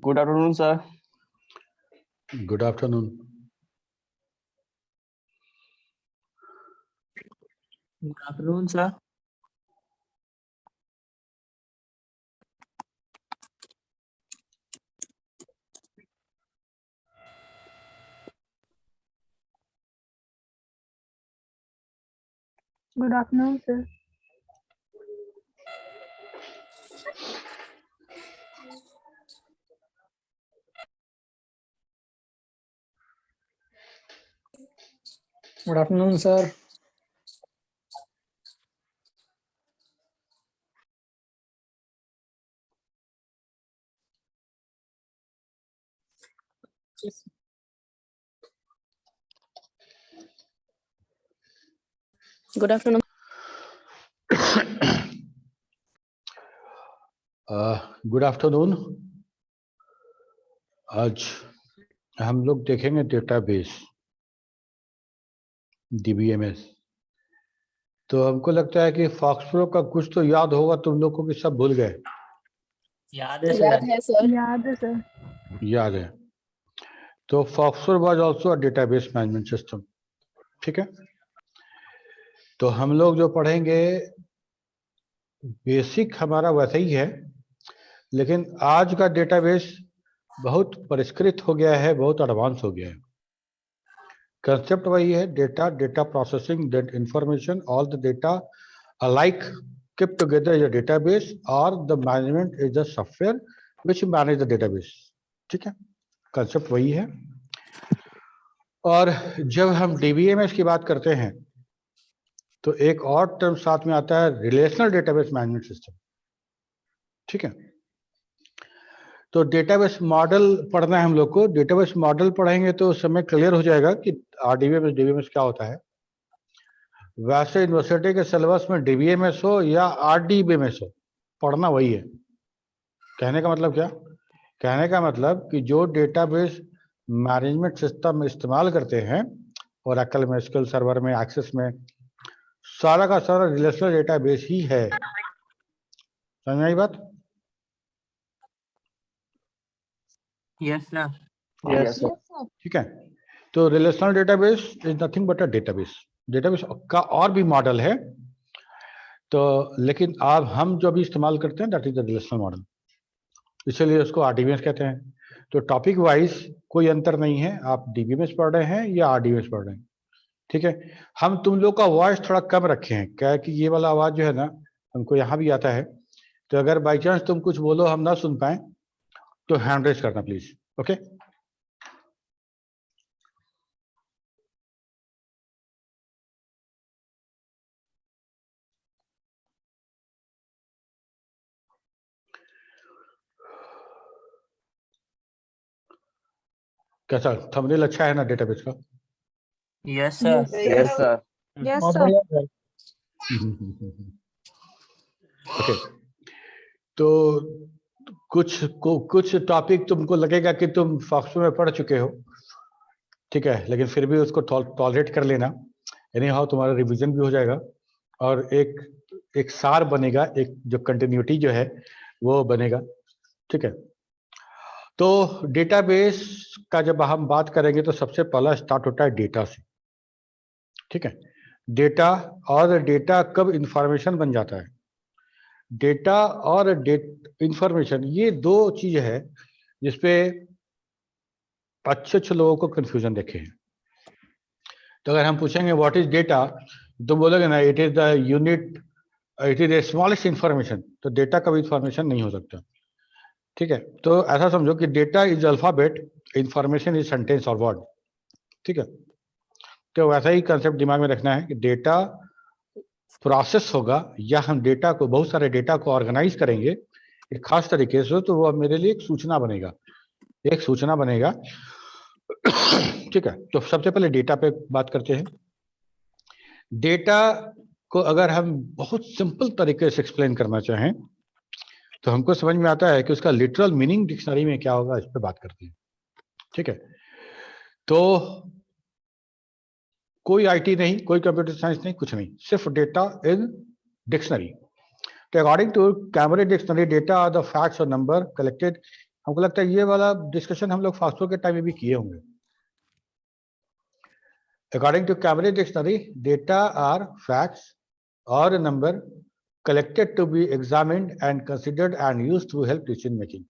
Good afternoon, sir. Good afternoon. Good afternoon, sir. Good afternoon, sir. Good afternoon, sir. Good afternoon. Good afternoon. आज हम लोग देखेंगे database DBMS। तो हमको लगता है कि फॉक्सट्रो का कुछ तो याद होगा तुम लोग को कि सब भूल गए। याद है याद सर। है सर। याद है सर। याद है। तो FoxPro was also a database management system. ठीक है, तो हम लोग जो पढ़ेंगे बेसिक हमारा वैसा ही है, लेकिन आज का डेटाबेस बहुत परिष्कृत हो गया है, बहुत एडवांस हो गया है। कंसेप्ट वही है, data processing, that information, all the data alike kept together as a database, or the management is the software which manage the database। ठीक है, कंसेप्ट वही है। और जब हम DBMS की बात करते हैं तो एक और टर्म साथ में आता है, रिलेशनल डेटाबेस मैनेजमेंट सिस्टम। ठीक है, तो डेटाबेस मॉडल पढ़ना है हम लोग को। डेटाबेस मॉडल पढ़ेंगे तो उस समय क्लियर हो जाएगा कि DBMS क्या होता है। वैसे यूनिवर्सिटी के सिलेबस में DBMS हो या RDBMS हो, पढ़ना वही है। कहने का मतलब क्या? कहने का मतलब कि जो डेटाबेस मैनेजमेंट सिस्टम में इस्तेमाल करते हैं, ओरेकल में, एसक्यूएल सर्वर में, एक्सेस में, सारा का सारा रिलेशनल डेटाबेस ही है। समझ में आई बात? Yes sir. Yes, sir. ठीक है, तो relational database is nothing but a database. Database का और भी मॉडल है, तो लेकिन अब हम जो भी इस्तेमाल करते हैं that is the relational model, इसलिए उसको RDBMS कहते हैं। तो टॉपिक वाइज कोई अंतर नहीं है, आप DBMS पढ़ रहे हैं या RDBMS पढ़ रहे हैं। ठीक है, हम तुम लोग का वॉइस थोड़ा कम रखे हैं, क्या है कि ये वाला आवाज जो है ना हमको यहाँ भी आता है, तो अगर बाई चांस तुम कुछ बोलो हम ना सुन पाए तो हैंड रेज करना प्लीज। ओके, कैसा थंबनेल अच्छा है ना डेटाबेस का? Yes sir. Yes, sir. Yes, बहुत sir. बढ़िया सर। ओके, तो कुछ टॉपिक तुमको लगेगा कि तुम फॉक्सो में पढ़ चुके हो, ठीक है, लेकिन फिर भी उसको टॉलरेट कर लेना। एनी हाउ तुम्हारा रिवीजन भी हो जाएगा और एक सार बनेगा, एक जो कंटिन्यूटी जो है वो बनेगा। ठीक है, तो डेटाबेस का जब हम बात करेंगे तो सबसे पहला स्टार्ट होता है डेटा से। ठीक है, डेटा और डेटा कब इंफॉर्मेशन बन जाता है। डेटा और इंफॉर्मेशन ये दो चीज है जिसपे अच्छे लोगों को कंफ्यूजन देखे हैं। तो अगर हम पूछेंगे व्हाट इज डेटा, तो बोलोगे ना it is the unit, it is the smallest information. तो डेटा कभी इंफॉर्मेशन नहीं हो सकता। ठीक है, तो ऐसा समझो कि data is alphabet, information is sentence और वर्ड। ठीक है, तो वैसा ही कंसेप्ट दिमाग में रखना है कि डेटा प्रोसेस होगा या हम डेटा को, बहुत सारे डेटा को ऑर्गेनाइज करेंगे एक खास तरीके से, तो वो मेरे लिए एक सूचना बनेगा, एक सूचना बनेगा। ठीक है, तो सबसे पहले डेटा पे बात करते हैं। डेटा को अगर हम बहुत सिंपल तरीके से एक्सप्लेन करना चाहें तो हमको समझ में आता है कि उसका लिटरल मीनिंग डिक्शनरी में क्या होगा, इस पे बात करते हैं। ठीक है, तो कोई IT नहीं, कोई कंप्यूटर साइंस नहीं, कुछ नहीं, सिर्फ डेटा इन डिक्शनरी। तो according to Cambridge dictionary, data are the facts और नंबर कलेक्टेड हमको लगता है ये वाला डिस्कशन हम लोग फास्टो के टाइम में भी किए होंगे। According to Cambridge dictionary, data are facts और a number collected to be examined and considered and used to help decision making.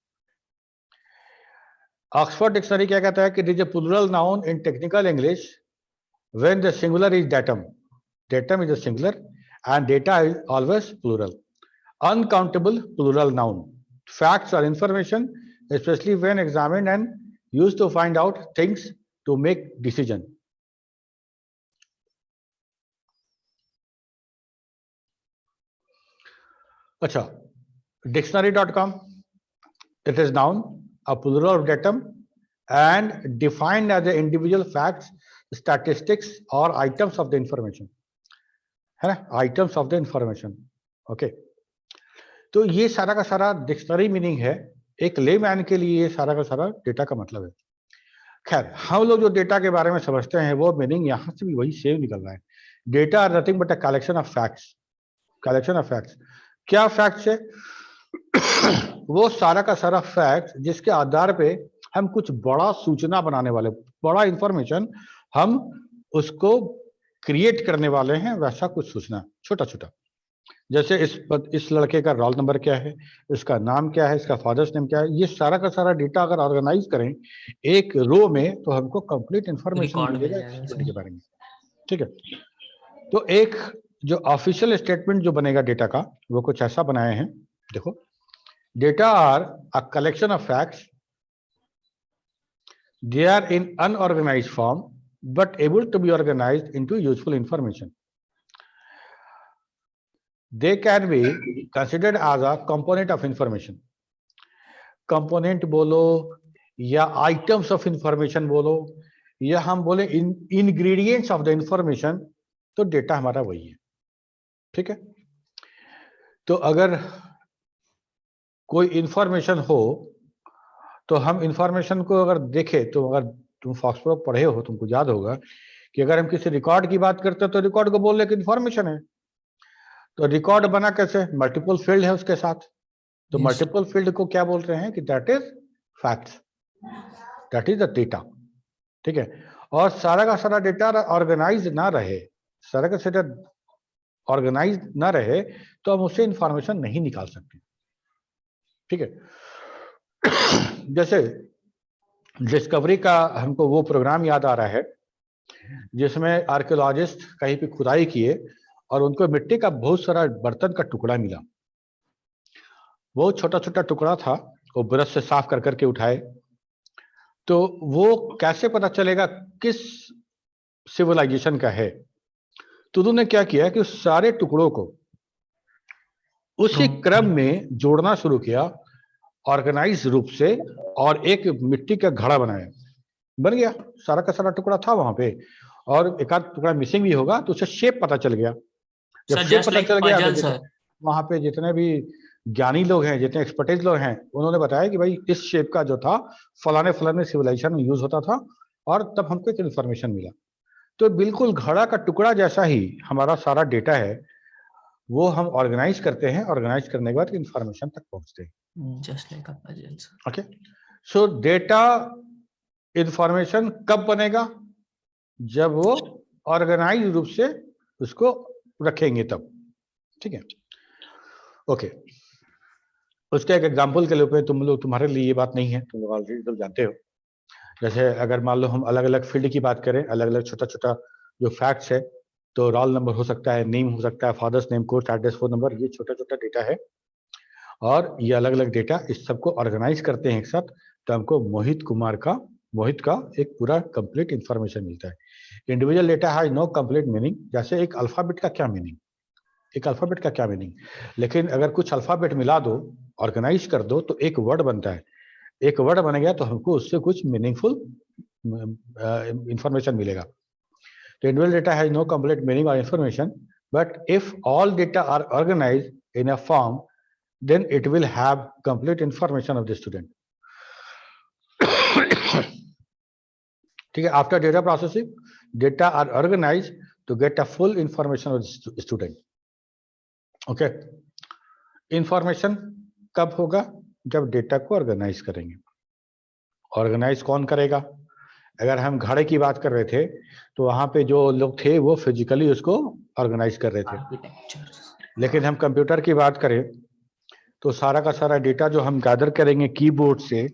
Oxford dictionary क्या कहता है कि it is a plural noun in technical English when the singular is datum. Datum is a singular and data is always plural. Uncountable plural noun. Facts or information, especially when examined and used to find out things to make decision. अच्छा, dictionary.com, it is noun, a plural of datum and defined as the individual facts, statistics or items of the information, है ना, items of the information. Okay, तो ये सारा का सारा dictionary meaning है। एक लेमैन के लिए ये सारा का सारा डेटा का मतलब है। खैर, हम लोग जो डेटा के बारे में समझते हैं वो मीनिंग यहाँ से भी वही सेम निकल रहा है। Data are nothing but a collection of facts. Collection of facts, क्या फैक्ट्स है? वो सारा का सारा फैक्ट जिसके आधार पे हम कुछ बड़ा सूचना बनाने वाले, बड़ा इंफॉर्मेशन हम उसको क्रिएट करने वाले हैं, वैसा कुछ सूचना छोटा छोटा। जैसे इस लड़के का रोल नंबर क्या है, इसका नाम क्या है, इसका फादर्स नेम क्या है, ये सारा का सारा डेटा अगर ऑर्गेनाइज करें एक रो में तो हमको कंप्लीट इंफॉर्मेशन मिलेगा स्टूडेंट के बारे में। ठीक है, तो एक जो ऑफिशियल स्टेटमेंट जो बनेगा डेटा का वो कुछ ऐसा बनाए हैं। देखो, data are a collection of facts, they are in unorganised form but able to be organised into useful information. They can be considered as a component of information. Component बोलो या items of information बोलो या हम बोले ingredients of the information, तो data हमारा वही है। ठीक है, तो अगर कोई इंफॉर्मेशन हो तो हम इंफॉर्मेशन को अगर देखें तो अगर तुम फॉक्सप्रो पढ़े हो तुमको याद होगा कि अगर हम किसी रिकॉर्ड की बात करते हैं तो रिकॉर्ड को बोल रहे कि इंफॉर्मेशन है। तो रिकॉर्ड बना कैसे? मल्टीपल फील्ड है उसके साथ, तो मल्टीपल फील्ड को क्या बोल रहे हैं कि that is facts, that is the data. ठीक है, और सारा का सारा डेटा ऑर्गेनाइज ना रहे, सारा का सारा ऑर्गेनाइज ना रहे तो हम उससे इंफॉर्मेशन नहीं निकाल सकते। ठीक है, जैसे डिस्कवरी का हमको वो प्रोग्राम याद आ रहा है जिसमें आर्कियोलॉजिस्ट कहीं पे खुदाई किए और उनको मिट्टी का बहुत सारा बर्तन का टुकड़ा मिला। बहुत छोटा छोटा टुकड़ा था, वो ब्रश से साफ कर करके उठाए। तो वो कैसे पता चलेगा किस सिविलाइजेशन का है? तो उन्होंने क्या किया कि उस सारे टुकड़ों को उसी क्रम में जोड़ना शुरू किया ऑर्गेनाइज रूप से और एक मिट्टी का घड़ा बनाया। बन गया, सारा का सारा टुकड़ा था वहां पे और एक आध टुकड़ा मिसिंग भी होगा तो उसे शेप पता चल गया। जब शेप पता चल गया तो वहां पे जितने भी ज्ञानी लोग हैं, जितने एक्सपर्टीज लोग हैं, उन्होंने बताया कि भाई इस शेप का जो था फलाने फलाने सिविलाइजेशन में यूज होता था और तब हमको एक इन्फॉर्मेशन मिला। तो बिल्कुल घड़ा का टुकड़ा जैसा ही हमारा सारा डेटा है, वो हम ऑर्गेनाइज करते हैं, ऑर्गेनाइज करने के बाद इन्फॉर्मेशन तक पहुंचते हैं। Just like a puzzle. Okay, so data information कब बनेगा? जब वो ऑर्गेनाइज रूप से उसको रखेंगे तब। ठीक है, ओके, उसके एक एग्जाम्पल के लिए तुम्हारे लिए ये बात नहीं है, तुम लोग ऑलरेडी तो जानते हो। जैसे अगर मान लो हम अलग अलग फील्ड की बात करें, अलग अलग छोटा छोटा जो फैक्ट्स है, तो रोल नंबर हो सकता है, नेम हो सकता है, father's name, course address, phone number, ये छोटा छोटा डेटा है और ये अलग अलग डेटा इस सबको ऑर्गेनाइज करते हैं एक साथ, तो हमको मोहित का एक पूरा कंप्लीट इंफॉर्मेशन मिलता है। Individual data has no complete meaning. जैसे एक अल्फाबेट का क्या मीनिंग, एक अल्फाबेट का क्या मीनिंग, लेकिन अगर कुछ अल्फाबेट मिला दो, ऑर्गेनाइज कर दो तो एक वर्ड बनता है। एक वर्ड बन गया तो हमको उससे कुछ मीनिंगफुल इंफॉर्मेशन मिलेगा। तो individual data has no complete meaning और information, but if all data are organised in a form then it will have complete information of the student. ठीक है, after data processing, data are organized to get a full information of the student. Okay, information कब होगा? जब data को organise करेंगे। Organise कौन करेगा? अगर हम घड़े की बात कर रहे थे तो वहां पे जो लोग थे वो फिजिकली उसको ऑर्गेनाइज कर रहे थे, लेकिन हम कंप्यूटर की बात करें तो सारा का सारा डेटा जो हम गैदर करेंगे कीबोर्ड से,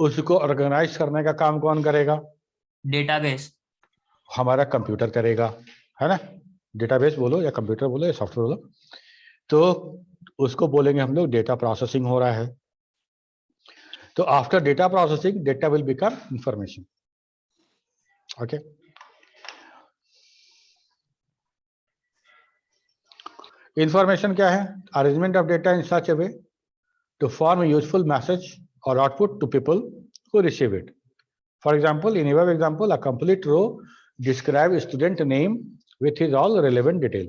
उसको ऑर्गेनाइज करने का काम कौन करेगा? डेटाबेस। हमारा कंप्यूटर करेगा, है ना? डेटाबेस बोलो या कंप्यूटर बोलो या सॉफ्टवेयर बोलो, तो उसको बोलेंगे हम लोग डेटा प्रोसेसिंग हो रहा है। तो after data processing data will become information. Okay, information क्या है? Arrangement of data in such a way to form a useful message or output to people who receive it. For example, in above example, a complete row describes student name with his all relevant detail.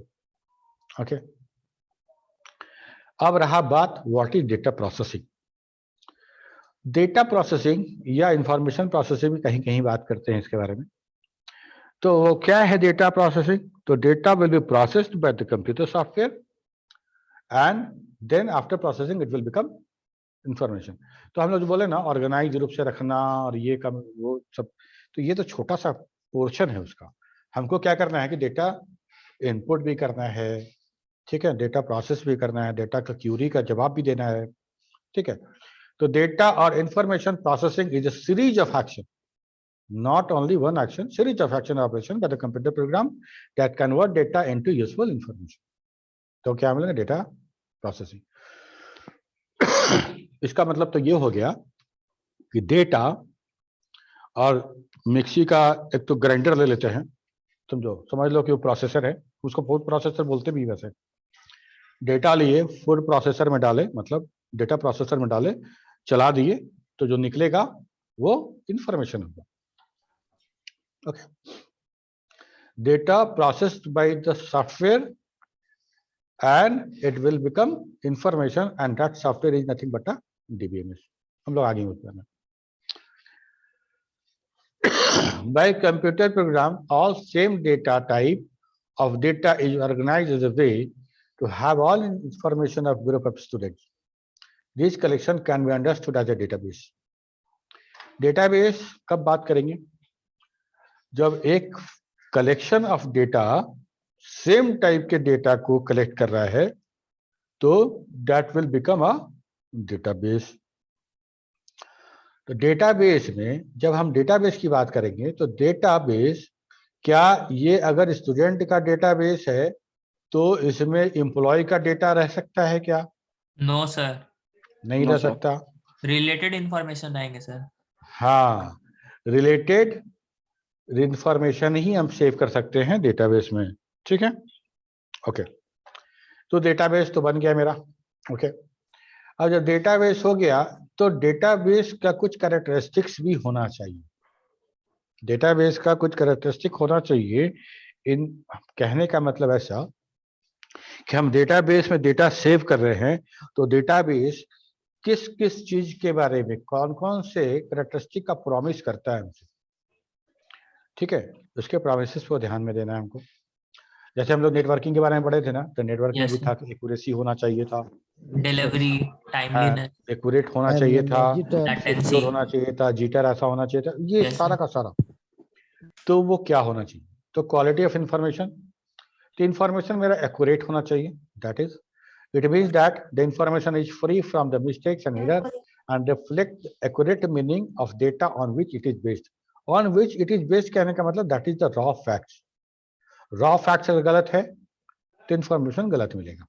Okay. अब रहा बात what is data processing. Data processing या information processing में कहीं कहीं बात करते हैं इसके बारे में। तो वो क्या है डेटा प्रोसेसिंग? तो data will be processed by the computer software and then after processing it will become information. तो हम लोग जो बोले ना ऑर्गेनाइज रूप से रखना और ये कम वो सब, तो ये तो छोटा सा पोर्शन है उसका। हमको क्या करना है कि डेटा इनपुट भी करना है, ठीक है, डेटा प्रोसेस भी करना है, डेटा का क्यूरी का जवाब भी देना है, ठीक है। तो डेटा और information processing is a series of action, not only one action, series of action operation by the computer program that convert data into useful information. तो क्या मिलेगा? Data processing. इसका मतलब तो ये हो गया कि डेटा और मिक्सी का एक तो ग्राइंडर ले लेते हैं, समझो, समझ लो कि वो प्रोसेसर है, उसको फूड प्रोसेसर बोलते भी वैसे। डेटा लिए फूड प्रोसेसर में डाले, मतलब डेटा प्रोसेसर में डाले, चला दिए, तो जो निकलेगा वो इंफॉर्मेशन होगा। Okay, data processed by the software and it will become information, and that software is nothing but a DBMS. हम लोग आगे बढ़ते हैं। By computer program, all same data type of data is organized as a way to have all information of group of students. This collection can be understood as a database. Database कब बात करेंगे? जब एक collection of data same type के data को collect कर रहा है तो that will become a database. तो डेटाबेस में जब हम डेटाबेस की बात करेंगे तो डेटाबेस, क्या ये अगर स्टूडेंट का डेटाबेस है तो इसमें एम्प्लॉय का डेटा रह सकता है क्या? नो सर, नहीं रह सकता। रिलेटेड इंफॉर्मेशन आएंगे सर। हाँ, रिलेटेड इंफॉर्मेशन ही हम सेव कर सकते हैं डेटाबेस में, ठीक है। ओके, तो डेटाबेस तो बन गया मेरा। ओके, अब जब डेटाबेस हो गया तो डेटाबेस का कुछ कैरेक्टरिस्टिक्स भी होना चाहिए। डेटाबेस का कुछ कैरेक्टरिस्टिक होना चाहिए। इन कहने का मतलब ऐसा कि हम डेटाबेस में डेटा सेव कर रहे हैं तो डेटाबेस किस किस चीज के बारे में, कौन कौन से कैरेक्टरिस्टिक का प्रॉमिस करता है हमसे, ठीक है। उसके प्रॉमिसेस को ध्यान में देना है हमको। जैसे हम लोग नेटवर्किंग के बारे में पढ़े थे ना, तो नेटवर्किंग में भी था कि एक्यूरेसी होना चाहिए था, डिलीवरी टाइमलीनेस, एक्यूरेट होना चाहिए था, latency, सिक्योर होना चाहिए था, जिटर ऐसा होना चाहिए था, ये Yes, सारा sir. का सारा। तो वो क्या होना चाहिए? तो क्वालिटी ऑफ इंफॉर्मेशन, तो इंफॉर्मेशन मेरा एक्यूरेट होना चाहिए, that is it means that the information is free from the mistakes and error and reflect accurate meaning of data on which it is based. On which it is based कहने का मतलब that is the raw facts. Raw facts अगर गलत है तो information गलत मिलेगा।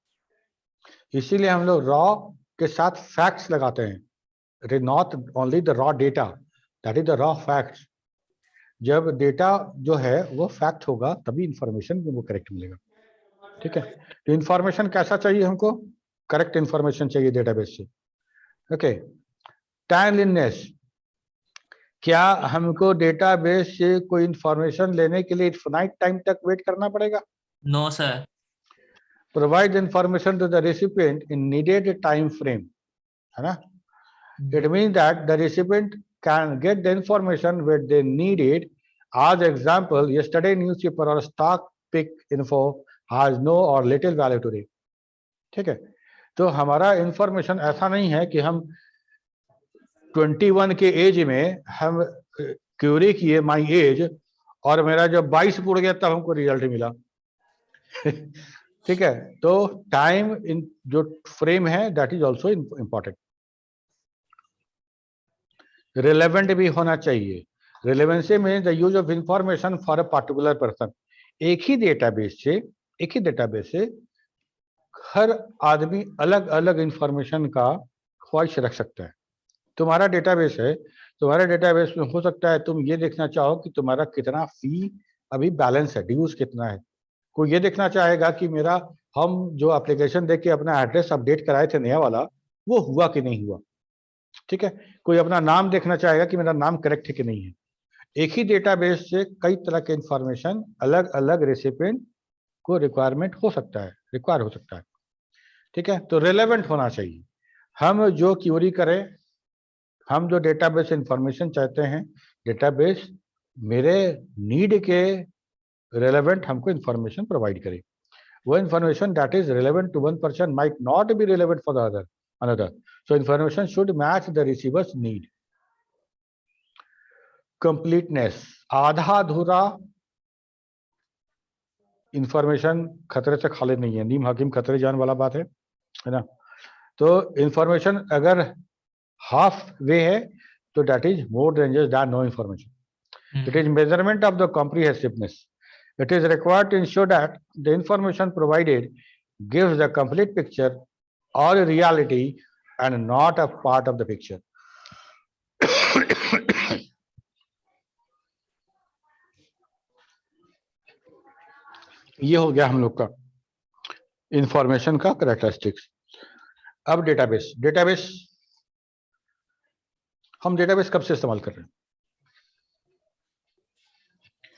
इसीलिए हम लोग रॉ के साथ फैक्ट्स लगाते हैं, it is not only the raw data, that is the raw facts. जब डेटा जो है वो फैक्ट होगा तभी इंफॉर्मेशन वो करेक्ट मिलेगा, ठीक है। तो इंफॉर्मेशन कैसा चाहिए हमको? करेक्ट इंफॉर्मेशन चाहिए डेटाबेस से। ओके, टाइमलीनेस, क्या हमको डेटाबेस से कोई इंफॉर्मेशन लेने के लिए इनफाइनाइट टाइम तक वेट करना पड़ेगा? No sir. Provide information to the recipient in needed time frame, है ना। It means that the recipient can get the information when they need it. As example, yesterday newspaper or stock pick info has no or little value today. ठीक है, तो हमारा information ऐसा नहीं है कि हम 21 के एज में हम क्यूरी किए माई एज, और मेरा जब 22 पूरा गया तब हमको रिजल्ट मिला। ठीक है, तो टाइम इन जो फ्रेम है that is also important. Relevant भी होना चाहिए। रिलेवेंसी में the use of information for a particular person. एक ही डेटाबेस से हर आदमी अलग अलग इंफॉर्मेशन का ख्वाहिश रख सकता है। तुम्हारा डेटाबेस है, तुम्हारे डेटाबेस में हो सकता है तुम ये देखना चाहो कि तुम्हारा कितना फी अभी बैलेंस है, ड्यूज कितना है। कोई ये देखना चाहेगा कि मेरा हम जो एप्लीकेशन देख के अपना एड्रेस अपडेट कराए थे नया वाला, वो हुआ कि नहीं हुआ। ठीक है, कोई अपना नाम देखना चाहेगा कि मेरा नाम करेक्ट है कि नहीं है। एक ही डेटाबेस से कई तरह के इंफॉर्मेशन अलग अलग रेसिपिएंट को रिक्वायर हो सकता है। ठीक है, तो रिलेवेंट होना चाहिए। हम जो क्यूरी करें, हम जो डेटाबेस इंफॉर्मेशन चाहते हैं, डेटाबेस मेरे नीड के रिलेवेंट हमको इंफॉर्मेशन प्रोवाइड करे। वो information that is relevant to one person might not be relevant for the another, so information should match the receiver's need. Completeness, आधा अधूरा इंफॉर्मेशन खतरे से खाली नहीं है। नीम हकीम खतरे जान वाला बात है ना। तो इंफॉर्मेशन अगर हाफ वे है तो that is more dangerous than no information. It is measurement of the comprehensiveness. It is required to ensure that the information provided gives the complete picture और reality and not a part of the picture. ये हो गया हम लोग का information का characteristics. अब database हम डेटाबेस कब से इस्तेमाल कर रहे हैं?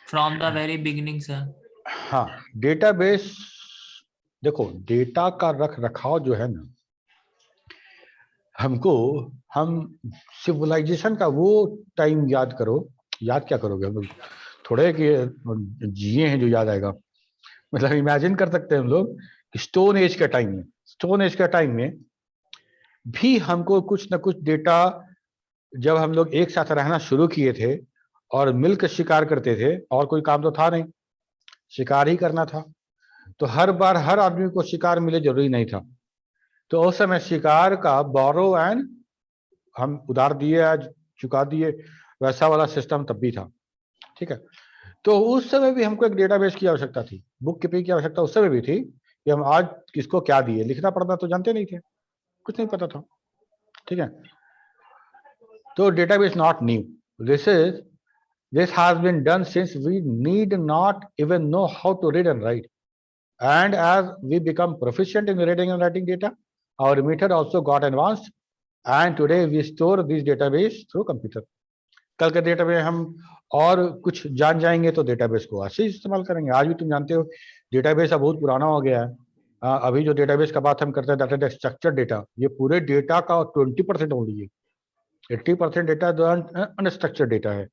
From the very beginning sir. हाँ, डेटाबेस देखो, डेटा का रख रखाव जो है ना, हम सिविलाइजेशन का वो टाइम याद करो। याद क्या करोगे, हम लोग थोड़े कि जिए हैं जो याद आएगा। मतलब इमेजिन कर सकते हैं हम लोग कि स्टोन एज के टाइम में भी हमको कुछ ना कुछ डेटा, जब हम लोग एक साथ रहना शुरू किए थे और मिलकर शिकार करते थे, और कोई काम तो था नहीं, शिकार ही करना था, तो हर बार हर आदमी को शिकार मिले जरूरी नहीं था। तो उस समय शिकार का बोरो एंड हम उधार दिए आज चुका दिए, वैसा वाला सिस्टम तब भी था। ठीक है, तो उस समय भी हमको एक डेटाबेस की आवश्यकता थी, बुक कीपिंग की आवश्यकता उस समय भी थी कि हम आज किसको क्या दिए। लिखना पढ़ना तो जानते नहीं थे, कुछ नहीं पता था। ठीक है, तो database not new, this has been done since we need not even know how to read and write. And as we become proficient in reading and writing data, our method also got advanced, and today we store these database through computer. कल के data में हम और कुछ जान जाएंगे तो database को ऐसे ही इस्तेमाल करेंगे। आज भी तुम जानते हो डेटाबेस अब बहुत पुराना हो गया है। अभी जो डेटाबेस का बात हम करते हैं दैट इज स्ट्रक्चर्ड डेटा, ये पूरे डेटा का 20% ओनली है। 80% डेटा अनस्ट्रक्चर्ड डेटा है।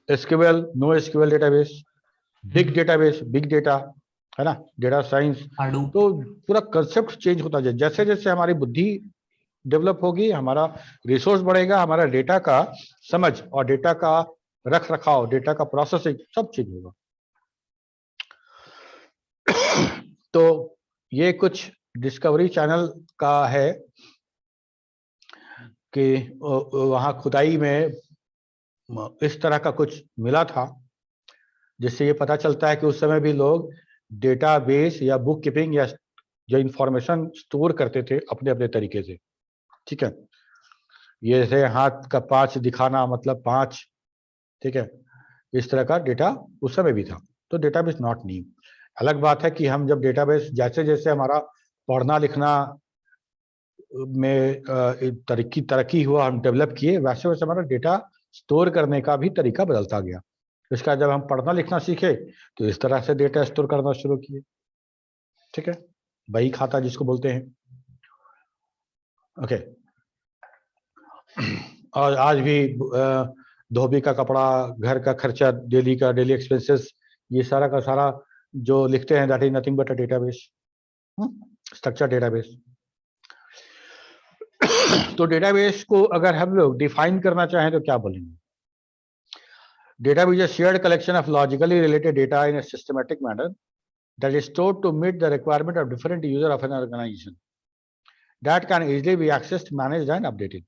SQL, no SQL database, big data है ना, डेटा साइंस। तो पूरा कंसेप्ट चेंज होता जाए, जैसे जैसे हमारी बुद्धि डेवलप होगी, हमारा रिसोर्स बढ़ेगा, हमारा डेटा का समझ और डेटा का रख रखाव, डेटा का प्रोसेसिंग सब चेंज होगा। तो ये कुछ डिस्कवरी चैनल का है कि वहां खुदाई में इस तरह का कुछ मिला था, जिससे ये पता चलता है कि उस समय भी लोग डेटाबेस या बुक कीपिंग या जो इंफॉर्मेशन स्टोर करते थे अपने अपने तरीके से। ठीक है, ये है हाथ का 5 दिखाना मतलब 5। ठीक है, इस तरह का डेटा उस समय भी था। तो डेटाबेस नॉट न्यू। अलग बात है कि हम जब डेटाबेस जैसे जैसे हमारा पढ़ना लिखना में तरक्की हुआ, हम डेवलप किए, वैसे वैसे हमारा डेटा स्टोर करने का भी तरीका बदलता गया। इसका जब हम पढ़ना लिखना सीखे तो इस तरह से डेटा स्टोर करना शुरू किए। ठीक है, बही खाता जिसको बोलते हैं। ओके, और आज भी धोबी का कपड़ा, घर का खर्चा, डेली एक्सपेंसेस, ये सारा का सारा जो लिखते हैं that is nothing but a database, structure database. तो डेटाबेस को अगर हम लोग डिफाइन करना चाहें तो क्या बोलेंगे? Database is a shared collection of logically related data in a systematic manner that is stored to meet the requirement of different user of an organization that can easily be accessed, managed and updated.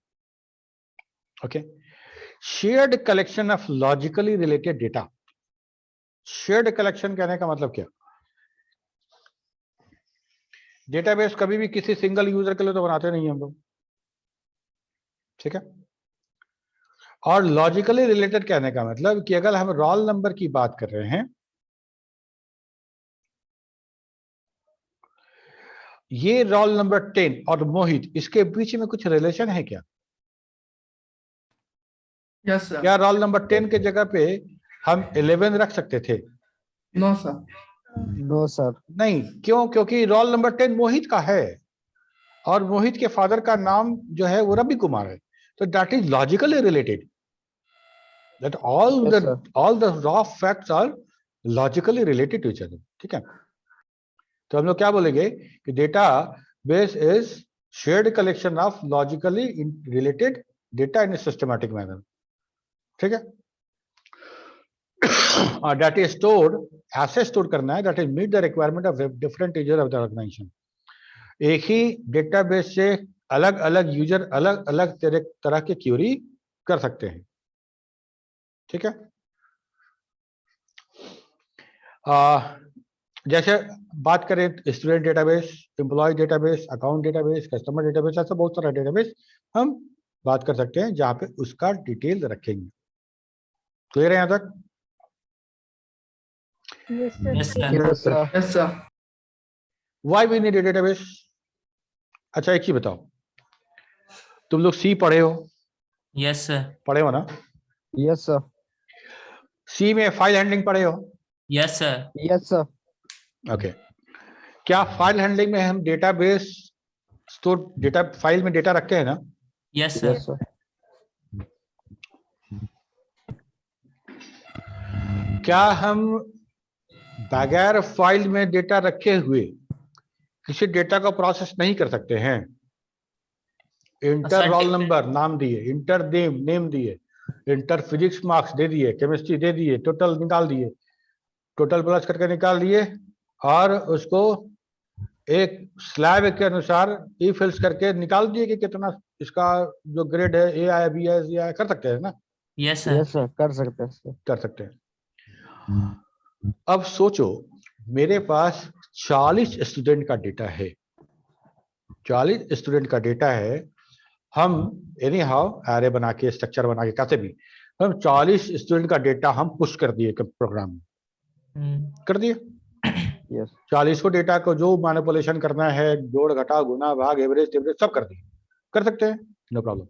Okay, shared collection of logically related data. shared collection कहने का मतलब क्या? Database कभी भी किसी single user के लिए तो बनाते नहीं हम लोग, ठीक है? और लॉजिकली रिलेटेड कहने का मतलब कि अगर हम रोल नंबर की बात कर रहे हैं, ये रोल नंबर 10 और मोहित, इसके बीच में कुछ रिलेशन है क्या? Yes sir. क्या रोल नंबर 10 के जगह पे हम 11 रख सकते थे? No sir. No sir. नहीं, क्यों? क्योंकि रोल नंबर 10 मोहित का है और मोहित के फादर का नाम जो है वो रवि कुमार है, तो that is logically related, that all the raw facts are logically related to each other, ठीक है? तो हम लोग क्या बोलेंगे कि database is shared collection of logically related data in systematic manner, ठीक है? और डेटा इज स्टोर्ड, ऐसे स्टोर करना है that is meet the requirement of different user of the organisation. एक ही डेटाबेस से अलग अलग यूजर अलग अलग तरह के क्यूरी कर सकते हैं, ठीक है? जैसे बात करें student database, employee database, account database, customer database, ऐसा बहुत सारा डेटाबेस हम बात कर सकते हैं जहां पे उसका डिटेल रखेंगे। क्लियर है यहां तक? Yes, sir. Yes sir. Yes sir. Why we need a database? अच्छा एक ही बताओ, तुम लोग सी पढ़े हो? Yes, sir. पढ़े हो ना? Yes sir. सी में फाइल हैंडलिंग पढ़े हो? Yes, sir. Yes sir. Okay, क्या फाइल हैंडलिंग में हम डेटाबेस स्टोर डेटा फाइल में डेटा रखते हैं ना? Yes, sir. Yes sir. क्या हम बगैर फाइल में डेटा रखे हुए किसी डेटा को प्रोसेस नहीं कर सकते हैं? इंटर रोल नंबर नाम दिए, इंटर नेम दिए, इंटर फिजिक्स मार्क्स दे दिए, केमिस्ट्री दे दिए, टोटल निकाल दिए, टोटल प्लस करके निकाल दिए और उसको एक स्लैब के अनुसार इफ एल्स करके निकाल दिए कि कितना इसका जो ग्रेड है, ए आया, बी आया, सी आया, कर सकते हैं ना? Yes, sir. यस सर, कर सकते हैं सर। कर सकते हैं। अब सोचो मेरे पास 40 स्टूडेंट का डेटा है, 40 स्टूडेंट का डेटा है। हम एनी हाउ एरे बना के, स्ट्रक्चर बना के, कैसे भी हम 40 स्टूडेंट का डेटा हम पुश कर दिए प्रोग्राम में, कर दिए। यस 40 को डेटा को जो मैनिपुलेशन करना है, जोड़ घटा गुना भाग एवरेज एवरेज सब कर दिए, कर सकते हैं, नो प्रॉब्लम।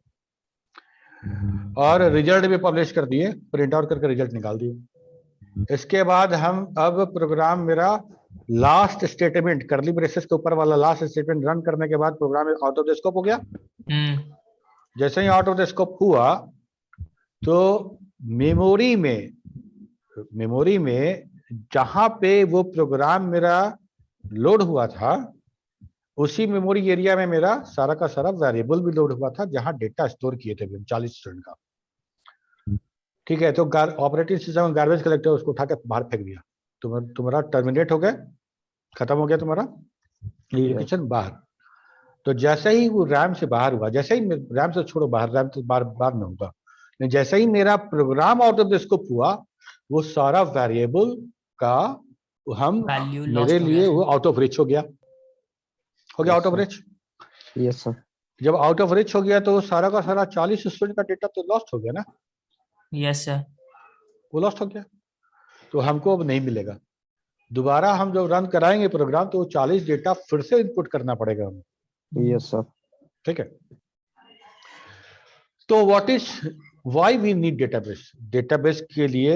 और रिजल्ट भी पब्लिश कर दिए, प्रिंट आउट करके रिजल्ट निकाल दिए। इसके बाद हम अब प्रोग्राम मेरा लास्ट स्टेटमेंट, कर्ली ब्रेसेस के ऊपर वाला लास्ट स्टेटमेंट रन करने के बाद program out of the scope हो गया। जैसे ही आउट ऑफ द स्कोप हुआ तो मेमोरी में जहां पे वो प्रोग्राम मेरा लोड हुआ था, उसी मेमोरी एरिया में मेरा सारा का सारा वेरिएबल भी लोड हुआ था जहां डेटा स्टोर किए थे 40 स्टूडेंट का, ठीक है? तो ऑपरेटिंग सिस्टम गार्बेज कलेक्टर उसको उठा के बाहर फेंक दिया, तुम्हारा टर्मिनेट हो गया, खत्म हो गया तुम्हारा एप्लीकेशन बाहर। तो जैसे ही वो रैम से बाहर हुआ, जैसे ही रैम से छोड़ो बाहर, रैम से बाहर में होगा, जैसे ही मेरा program out of the scope हुआ, वो सारा वेरिएबल का मेरे लिए वो आउट ऑफ रीच हो गया, out of reach. Yes sir. जब आउट ऑफ रीच हो गया तो सारा का सारा 40 स्टूडेंट का डेटा तो लॉस्ट हो गया ना? Yes, sir. वो लॉस्ट हो गया, तो हमको अब नहीं मिलेगा। दोबारा हम जब रन कराएंगे प्रोग्राम तो 40 डेटा फिर से इनपुट करना पड़ेगा हमें। Yes sir. ठीक है, तो why we need database? Database के लिए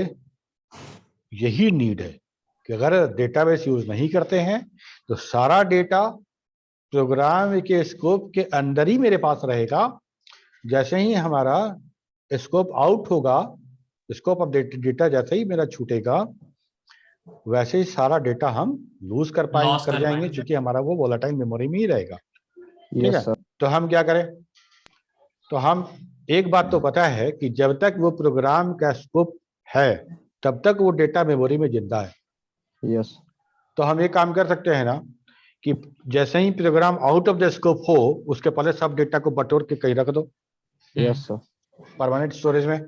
यही नीड है कि अगर डेटाबेस यूज नहीं करते हैं तो सारा डेटा प्रोग्राम के स्कोप के अंदर ही मेरे पास रहेगा। जैसे ही हमारा स्कोप आउट होगा, स्कोप ऑफ डेटा जैसे ही मेरा छूटेगा, वैसे ही सारा डेटा हम लूज कर जाएंगे, क्योंकि हमारा वो वोलेटाइल मेमोरी में ही रहेगा। ठीक है, तो हम क्या करें? तो हम एक बात तो पता है कि जब तक वो प्रोग्राम का स्कोप है तब तक वो डेटा मेमोरी में जिंदा है। यस तो हम एक काम कर सकते हैं ना कि जैसे ही program out of the scope हो उसके पहले सब डेटा को बटोर के कहीं रख दो यस सर परमानेंट स्टोरेज में।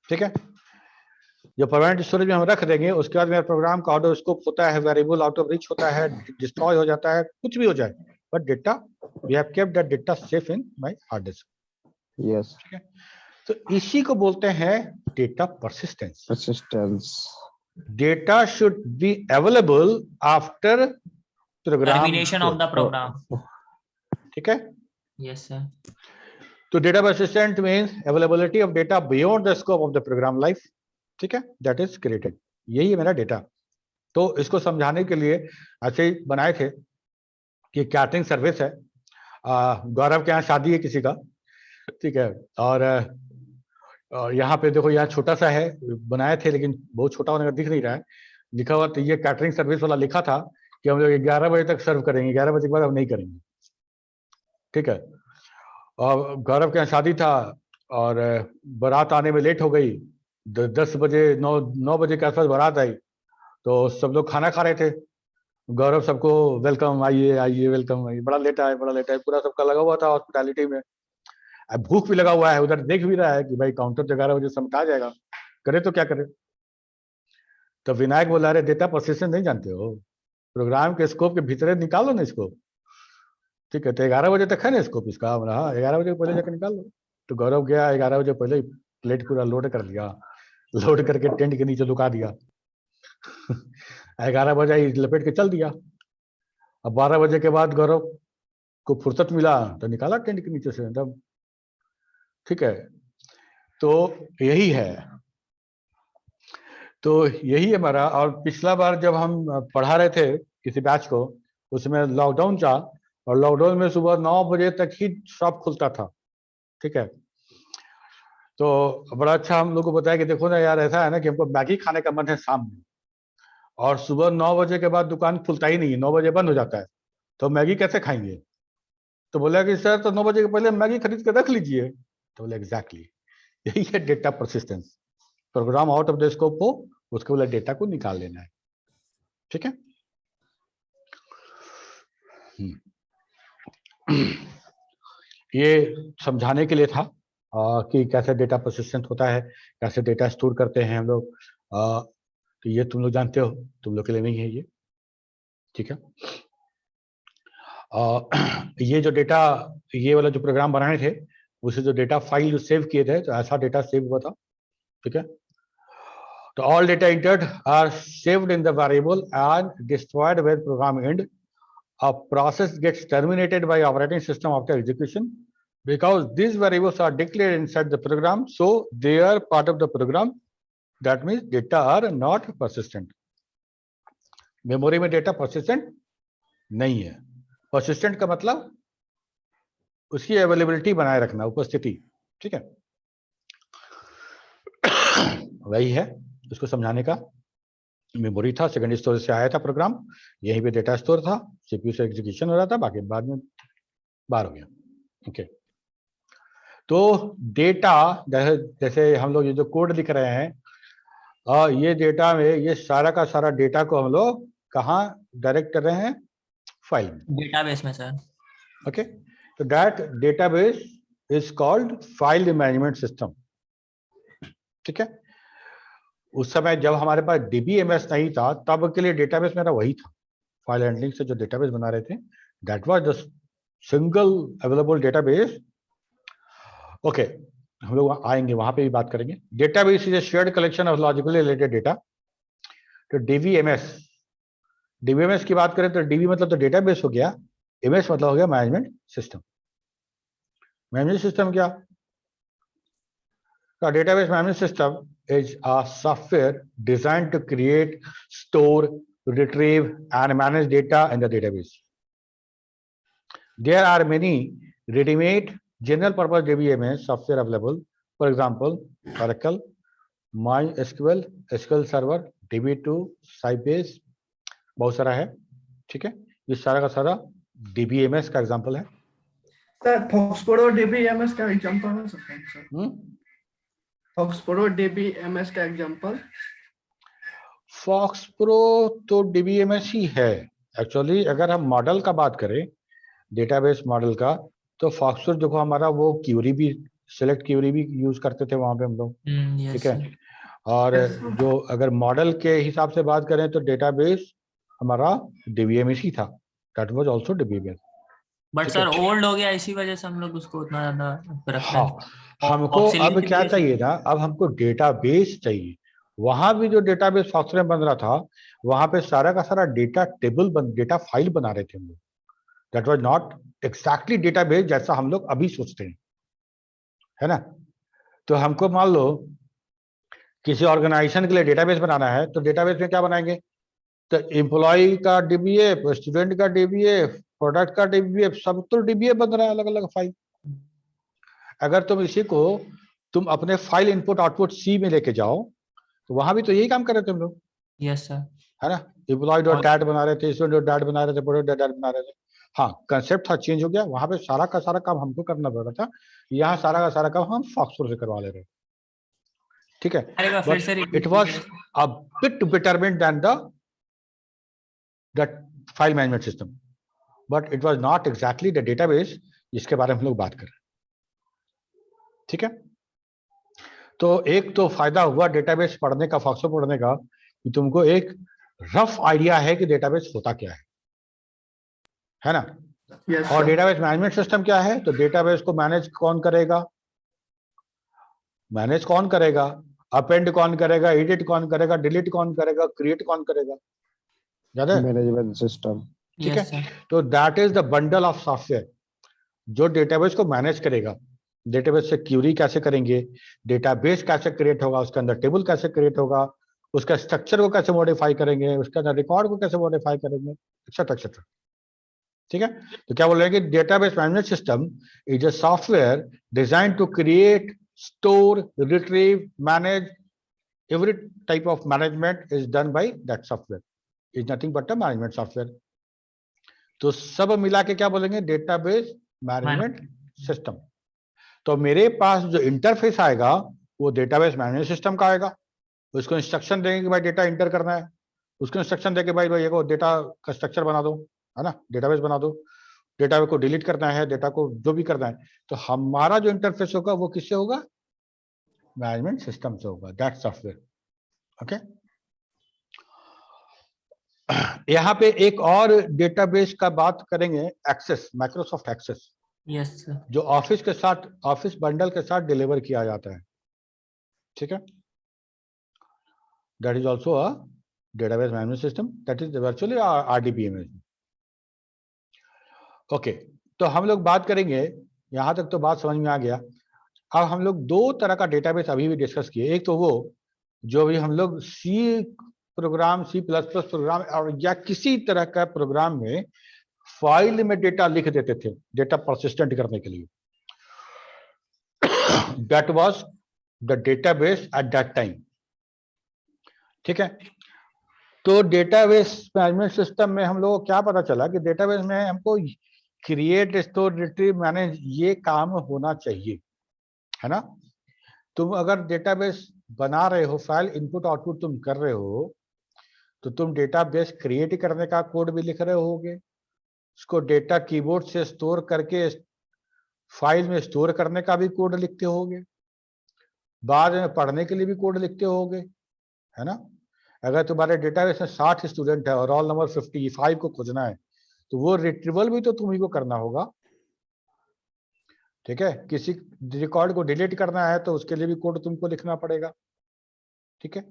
ठीक है, जो परमानेंट स्टोरेज में हम रख देंगे उसके बाद मेरा प्रोग्राम का आउट ऑफ स्कोप होता है, वेरिएबल आउट ऑफ रीच होता है, डिस्ट्रॉय हो जाता है, कुछ भी हो जाए, but data we have kept that data safe in my hard disk. Yes ठीक है, तो इसी को बोलते हैं data persistence. Persistence data should be available after program. Termination of the program. ठीक है, Yes, sir. तो data persistent means availability of data beyond the scope of the program life. ठीक है, दैट इज क्रिएटेड, यही है मेरा data. तो इसको समझाने के लिए ऐसे ही बनाए थे कि कैटरिंग सर्विस है, गौरव के यहाँ शादी है किसी का, ठीक है, और यहाँ पे देखो यहाँ छोटा सा है, बनाए थे लेकिन बहुत छोटा होने का दिख नहीं रहा है, लिखा हुआ तो ये कैटरिंग सर्विस वाला लिखा था कि हम लोग 11 बजे तक सर्व करेंगे, 11 बजे के बाद हम नहीं करेंगे। ठीक है, और गौरव के यहाँ शादी था और बारात आने में लेट हो गई, 10 बजे 9 बजे के आसपास बारात आई, तो सब लोग खाना खा रहे थे, गौरव सबको वेलकम आइए आइए वेलकम आइए, बड़ा लेट आए बड़ा लेट आए, पूरा सबका लगा हुआ था हॉस्पिटैलिटी में, अब भूख भी लगा हुआ है, उधर देख भी रहा है कि भाई काउंटर तो 11 बजे समझ आ जाएगा, करे तो क्या करे। तो विनायक बोला रहे डेटा परसिस्टेंस नहीं जानते हो, प्रोग्राम के स्कोप के भीतर निकालो ना इसको। ठीक है, तो 11 बजे तक है ना स्कोप इसका, हाँ 11 बजे पहले जाकर निकाल लो। तो गौरव गया 11 बजे पहले ही प्लेट पूरा लोड कर लिया, लोड करके टेंट के नीचे लुका दिया 11 बजे लपेट के चल दिया। अब 12 बजे के बाद गौरव को फुर्सत मिला तो निकाला टेंट के नीचे से तब। ठीक है, तो यही है, तो यही हमारा। और पिछला बार जब हम पढ़ा रहे थे किसी बैच को, उसमें लॉकडाउन था और लॉकडाउन में सुबह 9 बजे तक ही शॉप खुलता था। ठीक है, तो बड़ा अच्छा हम लोग को बताया कि देखो ना यार, ऐसा है ना कि हमको मैगी खाने का मन है शाम में, और सुबह 9 बजे के बाद दुकान खुलता ही नहीं है, 9 बजे बंद हो जाता है, तो मैगी कैसे खाएंगे। तो बोला कि सर तो 9 बजे के पहले मैगी खरीद के रख लीजिए। तो बोले एग्जैक्टली यही है data persistence, program out of the scope हो उसके बोले डेटा को निकाल लेना है। ठीक है, ये समझाने के लिए था कि कैसे डेटा परसिस्टेंट होता है, कैसे डेटा स्टोर करते हैं हम लोग। तो ये तुम लोग जानते हो, तुम लोग के लिए नहीं है ये। ठीक है, ये जो डेटा, ये वाला जो प्रोग्राम बनाए थे उसे जो डेटा फाइल जो सेव किए थे तो ऐसा डेटा सेव हुआ था। ठीक है, तो all data entered are saved in the variable and destroyed when program end. A process gets terminated by operating system after execution because these variables are declared inside the program, so they are part of the program. That means data are not persistent. Memory में data persistent नहीं है। persistent का मतलब उसकी availability बनाए रखना, उपस्थिति। ठीक है, वही है इसको समझाने का। मेमोरी था, सेकेंडरी स्टोरेज से आया था प्रोग्राम, यहीं पे डेटा स्टोर था, सीपीयू से एग्जीक्यूशन हो रहा था, बाकी बाद में बाहर हो गया। ओके, तो डेटा जैसे हम लोग ये जो कोड लिख रहे हैं, ये डेटा में ये सारा का सारा डेटा को हम लोग कहाँ डायरेक्ट कर रहे हैं, फाइल में, डेटाबेस में सर। ओके, तो that database is called file management system. ठीक है, उस समय जब हमारे पास DBMS नहीं था तब के लिए डेटाबेस मेरा वही था, फाइल हैंडलिंग से जो डेटाबेस बना रहे थे, that was the single available database. Okay, हम लोग आएंगे वहां पे भी बात करेंगे। Database is a shared collection of logically related data. तो DBMS की बात करें तो DB मतलब तो डेटाबेस हो गया, MS मतलब हो गया मैनेजमेंट सिस्टम। मैनेजमेंट सिस्टम क्या? The database management system is a software designed to create, store, retrieve, and manage data in the database. There are many ready-made general-purpose DBMS software available. For example, Oracle, MySQL, SQL Server, DB2, Sybase, बहुत सारा है। ठीक है, ये सारा का सारा DBMS का एग्जाम्पल है। सर फॉक्सपोरो डीबीएमएस का एग्जांपल हो सकता है सर? फॉक्सपोरो डीबीएमएस का एग्जांपल? फॉक्स प्रो तो डीबीएमएस ही है एक्चुअली। अगर हम मॉडल का बात करें, डेटाबेस मॉडल का, तो फॉक्स प्रो देखो हमारा वो क्यूरी भी, सिलेक्ट क्यूरी भी यूज करते थे वहां पे हम लोग, यस ठीक है। सर। और Yes, sir. जो अगर मॉडल के हिसाब से बात करें तो डेटाबेस हमारा डीबीएमएस ही था, that was also DBMS. But ठीक सर है। ओल्ड हो गया, इसी वजह से हम लोग उसको उतना ज्यादा हाँ, प्रेफरेंस हमको अब क्या चाहिए था, अब हमको डेटाबेस चाहिए। वहां भी जो डेटाबेस सॉफ्टवेयर बन रहा था, वहां पे सारा का सारा डेटा टेबल डेटा फाइल बना रहे थे हम लोग। That was not exactly database जैसा हम लोग अभी सोचते हैं, है ना। तो हमको मान लो किसी ऑर्गेनाइजेशन के लिए डेटाबेस बनाना है, तो डेटाबेस में क्या बनाएंगे, तो एम्प्लॉय का डीबीएफ, स्टूडेंट का डीबीएफ, प्रोडक्ट का डीबीएफ, सब तो डीबीएफ बन रहा है, अलग अलग फाइल। अगर तुम इसी को तुम अपने फाइल इनपुट आउटपुट सी में लेके जाओ, तो वहां भी तो यही काम कर रहे थे हम लोग, यस सर। है ना। एम्प्लॉय डॉट डैट बना रहे थे, स्टूडेंट डॉट डैट बना रहे थे, प्रोडक्ट डॉट डैट बना रहे थे। हाँ, कंसेप्ट था, चेंज हो गया। वहां पे सारा का सारा काम हमको करना पड़ रहा था, यहाँ सारा का सारा काम हम फॉक्सप्रो से करवा ले रहे हैं, ठीक है। अरे फिर से बट रिपीट इट वाज कीजिए। A bit betterment than the file management system, but it was not exactly the database जिसके बारे में हम लोग बात कर रहे हैं, ठीक है। तो एक तो फायदा हुआ डेटाबेस पढ़ने का, फॉक्सप्रो पढ़ने का, कि तुमको एक रफ आइडिया है कि डेटाबेस होता क्या है ना। Yes, और sir. डेटाबेस मैनेजमेंट सिस्टम क्या है, तो डेटाबेस को मैनेज कौन करेगा, अपेंड कौन करेगा, एडिट कौन करेगा, डिलीट कौन करेगा, क्रिएट कौन करेगा, याद है, Management system. ठीक यस है। सर। तो that is the bundle of software जो डेटाबेस को मैनेज करेगा। डेटाबेस से क्यूरी कैसे करेंगे, डेटाबेस कैसे क्रिएट होगा, उसके अंदर टेबल कैसे क्रिएट होगा, उसका स्ट्रक्चर को कैसे मॉडिफाई करेंगे, उसके अंदर रिकॉर्ड को कैसे मॉडिफाई करेंगे, एक्सेट्रा एक्सेट्रा, ठीक है। तो क्या बोल रहे हैं कि database management system is a software design to create, store, retrieve, manage, every type of management is done by that software, is nothing but a management software। तो सब मिला के क्या बोलेंगे, डेटाबेस मैनेजमेंट सिस्टम। तो मेरे पास जो इंटरफेस आएगा वो डेटाबेस मैनेजमेंट सिस्टम का आएगा। उसको इंस्ट्रक्शन देंगे कि भाई डेटा इंटर करना है, उसको इंस्ट्रक्शन देके भाई भाई को डेटा का स्ट्रक्चर बना दो, है ना, डेटाबेस बना दो, डेटा को डिलीट करना है, डेटा को जो भी करना है। तो हमारा जो इंटरफेस होगा वो किससे होगा, मैनेजमेंट सिस्टम से होगा, दैट सॉफ्टवेयर, ओके। यहाँ पे एक और डेटाबेस का बात करेंगे, access, Microsoft access, yes sir. जो ऑफिस के साथ, ऑफिस बंडल के साथ डिलीवर किया जाता है, ठीक है। That is also a database management system, that is virtually RDBMS, okay. तो हम लोग बात करेंगे, यहां तक तो बात समझ में आ गया। अब हम लोग दो तरह का डेटाबेस अभी भी डिस्कस किए, एक तो वो जो भी हम लोग C program, C plus plus program और या किसी तरह का प्रोग्राम में फाइल में डेटा लिख देते थे डेटा परसिस्टेंट करने के लिए, that was the database at that time, ठीक है। तो डेटाबेस मैनेजमेंट सिस्टम में हम लोगों को क्या पता चला कि डेटाबेस में हमको क्रिएट, स्टोर, रिट्रीव, मैनेज ये काम होना चाहिए, है ना। तुम अगर डेटाबेस बना रहे हो, फाइल इनपुट आउटपुट तुम कर रहे हो, तो तुम डेटाबेस क्रिएट करने का कोड भी लिख रहे होगे, उसको डेटा कीबोर्ड से स्टोर करके फाइल में स्टोर करने का भी कोड लिखते होगे, बाद में पढ़ने के लिए भी कोड लिखते होगे, है ना। अगर तुम्हारे डेटाबेस में 60 स्टूडेंट है और रोल नंबर 55 को खोजना है, तो वो रिट्रीवल भी तो तुम्ही को करना होगा, ठीक है। किसी रिकॉर्ड को डिलीट करना है तो उसके लिए भी कोड तुमको लिखना पड़ेगा, ठीक है।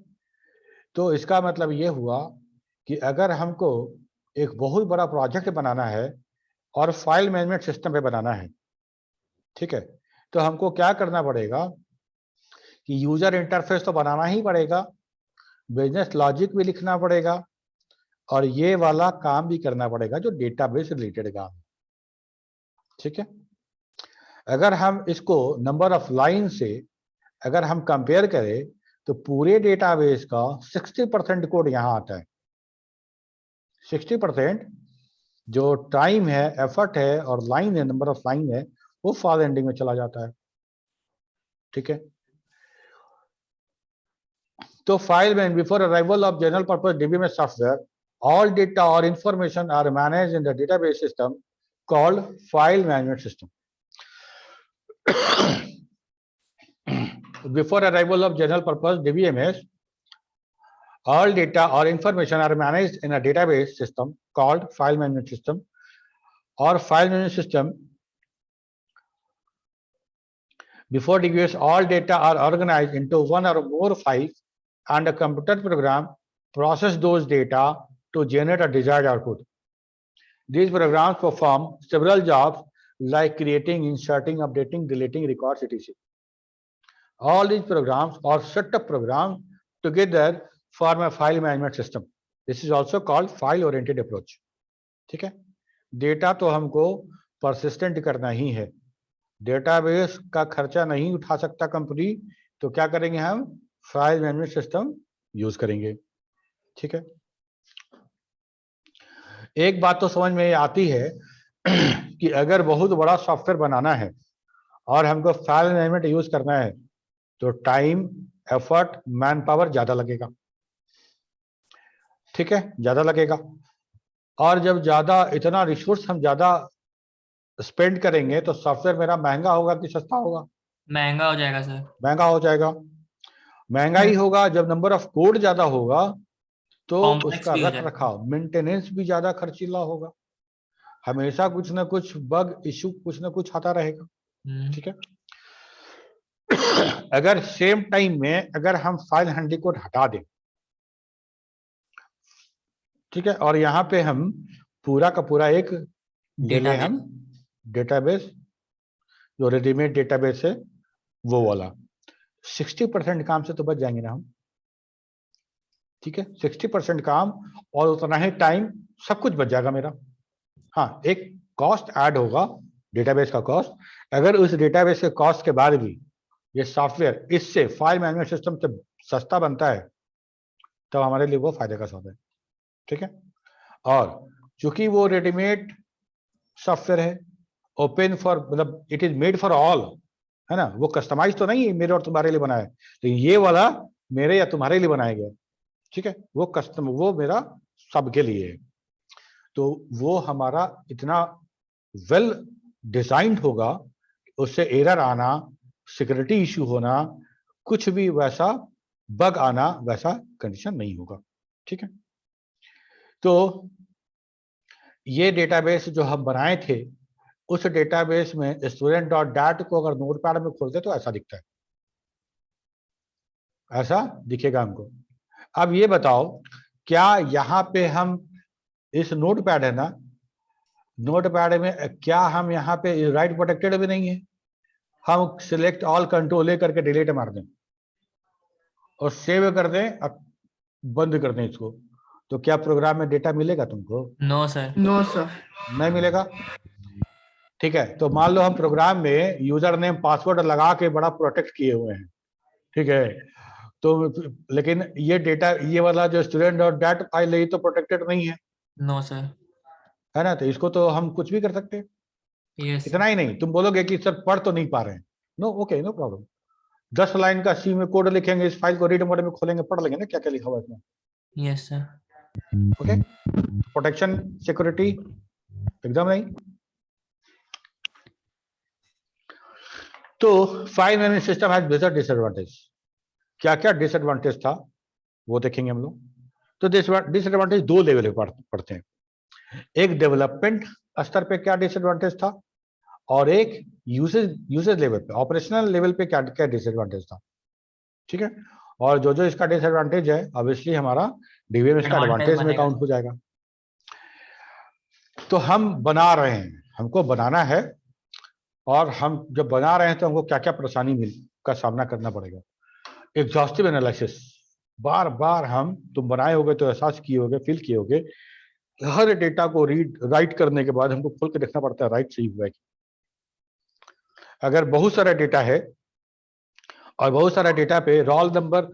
तो इसका मतलब ये हुआ कि अगर हमको एक बहुत बड़ा प्रोजेक्ट बनाना है और फाइल मैनेजमेंट सिस्टम पे बनाना है, ठीक है, तो हमको क्या करना पड़ेगा कि यूजर इंटरफेस तो बनाना ही पड़ेगा, बिजनेस लॉजिक भी लिखना पड़ेगा, और ये वाला काम भी करना पड़ेगा जो डेटाबेस रिलेटेड काम, ठीक है। अगर हम इसको नंबर ऑफ लाइन से अगर हम कंपेयर करें तो पूरे डेटाबेस का 60% कोड यहाँ आता है। 60% जो टाइम है, एफर्ट है और लाइन है, नंबर ऑफ लाइन है, वो फाइल एंडिंग में चला जाता है। ठीक है, तो फाइल में before arrival of general purpose DBMS software all data or information are managed in the database system called file management system. Before arrival of general purpose DBMS, all data or information are managed in a database system called file management system or file management system. Before DBMS, all data are organized into one or more files and a computer program process those data to generate a desired output. These programs perform several jobs like creating, inserting, updating, deleting records, etc. All these programs or set of programs together form a file management system. This is also called file-oriented approach. ठीक है, data तो हमको persistent करना ही है, database का खर्चा नहीं उठा सकता कंपनी, तो क्या करेंगे हम, फाइल मैनेजमेंट सिस्टम यूज करेंगे। ठीक है, एक बात तो समझ में आती है कि अगर बहुत बड़ा सॉफ्टवेयर बनाना है और हमको फाइल मैनेजमेंट यूज करना है तो टाइम, एफर्ट, मैन पावर ज्यादा लगेगा। ठीक है, ज्यादा लगेगा, और जब ज्यादा इतना रिसोर्स हम ज्यादा स्पेंड करेंगे तो सॉफ्टवेयर मेरा महंगा होगा कि सस्ता होगा? महंगा हो जाएगा सर। महंगा हो जाएगा। महंगा ही होगा जब नंबर ऑफ कोड ज्यादा होगा तो Complex उसका भी हो रख जाएगा। रखाव, मेंटेनेंस भी ज्यादा खर्चीला होगा, हमेशा कुछ ना कुछ बग इशू कुछ ना कुछ आता रहेगा। ठीक है, अगर सेम टाइम में अगर हम फाइल हैंडलिंग कोड हटा दें, ठीक है, और यहाँ पे हम पूरा का पूरा एक ले लें, हम डेटाबेस जो रेडीमेड डेटाबेस है वो वाला, 60% काम से तो बच जाएंगे ना हम। ठीक है, 60% काम और उतना ही टाइम, सब कुछ बच जाएगा मेरा। हाँ, एक कॉस्ट ऐड होगा, डेटाबेस का कॉस्ट। अगर उस डेटाबेस के कॉस्ट के बाद भी ये सॉफ्टवेयर इससे फाइल मैनेजमेंट सिस्टम से सस्ता बनता है तो हमारे लिए वो फायदे का सौदा है। ठीक है, और चूंकि वो रेडीमेड सॉफ्टवेयर है, ओपन फॉर, मतलब it is made for all, है ना, वो कस्टमाइज तो नहीं है मेरे और तुम्हारे लिए बनाया है, लेकिन ये वाला मेरे या तुम्हारे लिए बनाया गया। ठीक है, वो कस्टम, वो मेरा सबके लिए है, तो वो हमारा इतना वेल डिजाइंड होगा, उससे एरर आना, सिक्योरिटी इशू होना, कुछ भी वैसा बग आना, वैसा कंडीशन नहीं होगा। ठीक है, तो ये डेटाबेस जो हम बनाए थे, उस डेटाबेस में student.dat को अगर नोटपैड में खोलते तो ऐसा दिखता है, ऐसा दिखेगा हमको। अब ये बताओ, क्या यहाँ पे हम इस नोटपैड है ना, नोटपैड में क्या हम यहाँ पे राइट प्रोटेक्टेड भी नहीं है? हम सिलेक्ट ऑल कंट्रोल करके डिलीट मार दें और सेव कर दें, अब बंद कर दें इसको, तो क्या प्रोग्राम में डेटा मिलेगा तुमको? No sir. No sir. नहीं मिलेगा। ठीक है, तो मान लो हम प्रोग्राम में यूजर नेम पासवर्ड लगा के बड़ा प्रोटेक्ट किए हुए हैं, ठीक है, तो लेकिन ये डेटा, ये वाला जो student.dat फाइल है, ये तो प्रोटेक्टेड नहीं है। No sir. है ना, तो इसको तो हम कुछ भी कर सकते हैं। यस। इतना ही नहीं, तुम बोलोगे कि सर पढ़ तो नहीं पा रहे हैं, no, okay, no problem, 10 line का सी में कोड लिखेंगे, इस फाइल को रीड मोड में खोलेंगे, पढ़ लेंगे ना क्या क्या लिखा हुआ है इसमें। Yes sir. Okay, protection, security एकदम नहीं। तो file management system has basic disadvantage. क्या क्या डिसएडवांटेज था वो देखेंगे हम लोग। तो डिसएडवांटेज दो लेवल पे पढ़ते हैं, एक डेवलपमेंट स्तर पे क्या डिसएडवांटेज था, और एक यूसेज लेवल पे, ऑपरेशनल लेवल पे क्या क्या डिसएडवांटेज था। ठीक है, और जो जो इसका डिसएडवांटेज है ऑब्वियसली हमारा डीबीएमएस का एडवांटेज में काउंट हो जाएगा। तो हम बना रहे हैं, हमको बनाना है, और हम जब बना रहे हैं तो हमको क्या क्या परेशानी का सामना करना पड़ेगा। एग्जॉस्टिव एनालिसिस, बार बार हम, तुम बनाए होगे तो एहसास किए होगे, फील किए होगे, हर डेटा को राइट करने के बाद हमको खोल के देखना पड़ता है राइट सही हुआ है। अगर बहुत सारा डेटा है और बहुत सारा डेटा पे रोल नंबर,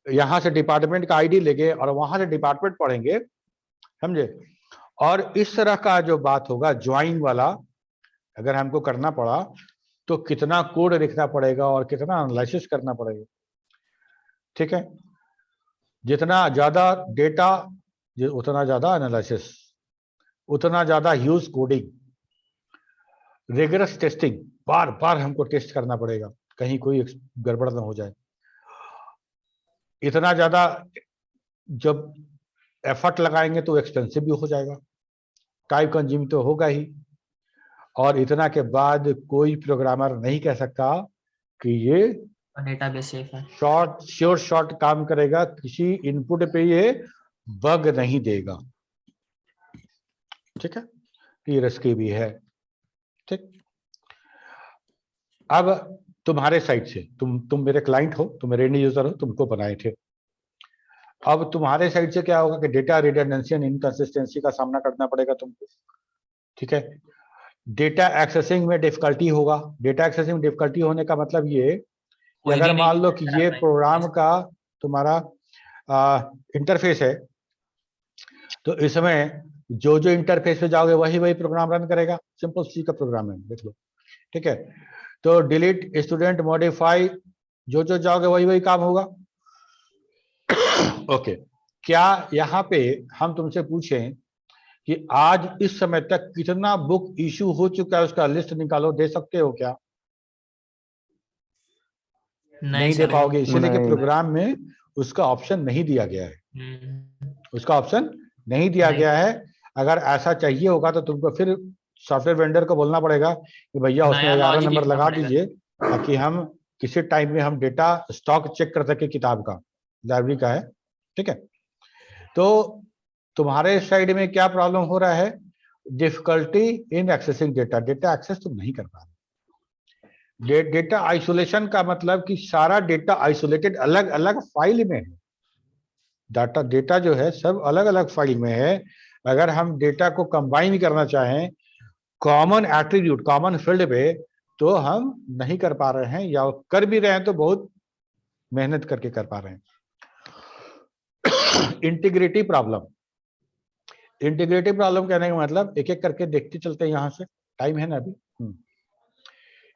यहां से डिपार्टमेंट का आईडी लेंगे और वहां से डिपार्टमेंट पढ़ेंगे, समझे, और इस तरह का जो बात होगा ज्वाइन वाला, अगर हमको करना पड़ा तो कितना कोड लिखना पड़ेगा और कितना एनालिसिस करना पड़ेगा। ठीक है, जितना ज्यादा डेटा उतना ज्यादा एनालिसिस, उतना ज्यादा ह्यूज कोडिंग, रिगरस टेस्टिंग, बार बार हमको टेस्ट करना पड़ेगा कहीं कोई गड़बड़ ना हो जाए। इतना ज्यादा जब एफर्ट लगाएंगे तो एक्सपेंसिव भी हो जाएगा, टाइम कंज्यूम तो होगा ही। और इतना के बाद कोई प्रोग्रामर नहीं कह सकता कि ये डेटाबेस सेफ है। शॉर्ट काम करेगा, किसी इनपुट पे ये बग नहीं देगा। ठीक है, ये रिस्की भी है। ठीक, अब तुम्हारे साइड से तुम मेरे क्लाइंट हो, तुम मेरे एंड यूजर हो, तुमको बनाए थे। अब तुम्हारे साइड से क्या होगा कि डेटा रिडंडेंसी एंड इनकंसिस्टेंसी का सामना करना पड़ेगा तुमको। ठीक है, डेटा एक्सेसिंग में डिफिकल्टी होगा। डेटा एक्सेसिंग में डिफिकल्टी होने का मतलब ये कि अगर मान लो कि ये प्रोग्राम का तुम्हारा इंटरफेस है, तो इसमें जो जो इंटरफेस पे जाओगे वही वही प्रोग्राम रन करेगा। सिंपल सी का प्रोग्राम है, देख लो। ठीक है, तो डिलीट, स्टूडेंट, मॉडिफाई, जो जो जाओगे वही वही काम होगा। ओके, क्या यहाँ पे हम तुमसे पूछें कि आज इस समय तक कितना बुक इशू हो चुका है, उसका लिस्ट निकालो, दे सकते हो क्या? नहीं दे पाओगे, इसलिए कि प्रोग्राम में उसका ऑप्शन नहीं दिया गया है। उसका ऑप्शन नहीं दिया गया है। अगर ऐसा चाहिए होगा तो तुमको फिर सॉफ्टवेयर वेंडर को बोलना पड़ेगा कि भैया उसमें 11 नंबर लगा दीजिए, ताकि हम किसी टाइम में हम डेटा स्टॉक चेक कर सके, किताब का, लाइब्रेरी का है। ठीक है, तो तुम्हारे साइड में क्या प्रॉब्लम हो रहा है? Difficulty in accessing data. Data access तुम नहीं कर पा रहे। डेटा आइसोलेशन का मतलब कि सारा डेटा आइसोलेटेड, अलग अलग फाइल में है। डेटा जो है सब अलग अलग फाइल में है। अगर हम डेटा को कंबाइन करना चाहें कॉमन एट्रीब्यूट, कॉमन फील्ड पे, तो हम नहीं कर पा रहे हैं, या कर भी रहे हैं तो बहुत मेहनत करके कर पा रहे हैं। Integrity problem. इंटीग्रिटी प्रॉब्लम कहने का मतलब एक एक करके देखते चलते हैं, यहां से टाइम है ना अभी।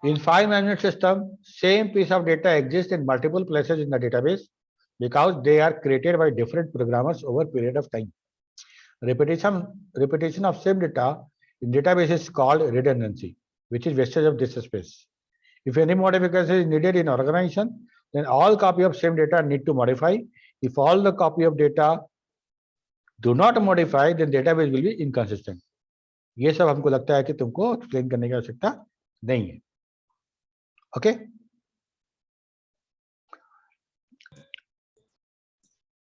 In file management system, same piece of data exists in multiple places in the database because they are created by different programmers over a period of time. Repetition of same data in database is called redundancy, which is wastage of disk space. If any modification is needed in organization, then all copy of same data need to modify. If all the copy of data do not modify, then database will be inconsistent. ये सब हमको लगता है कि तुमको explain करने की आवश्यकता नहीं है। ओके,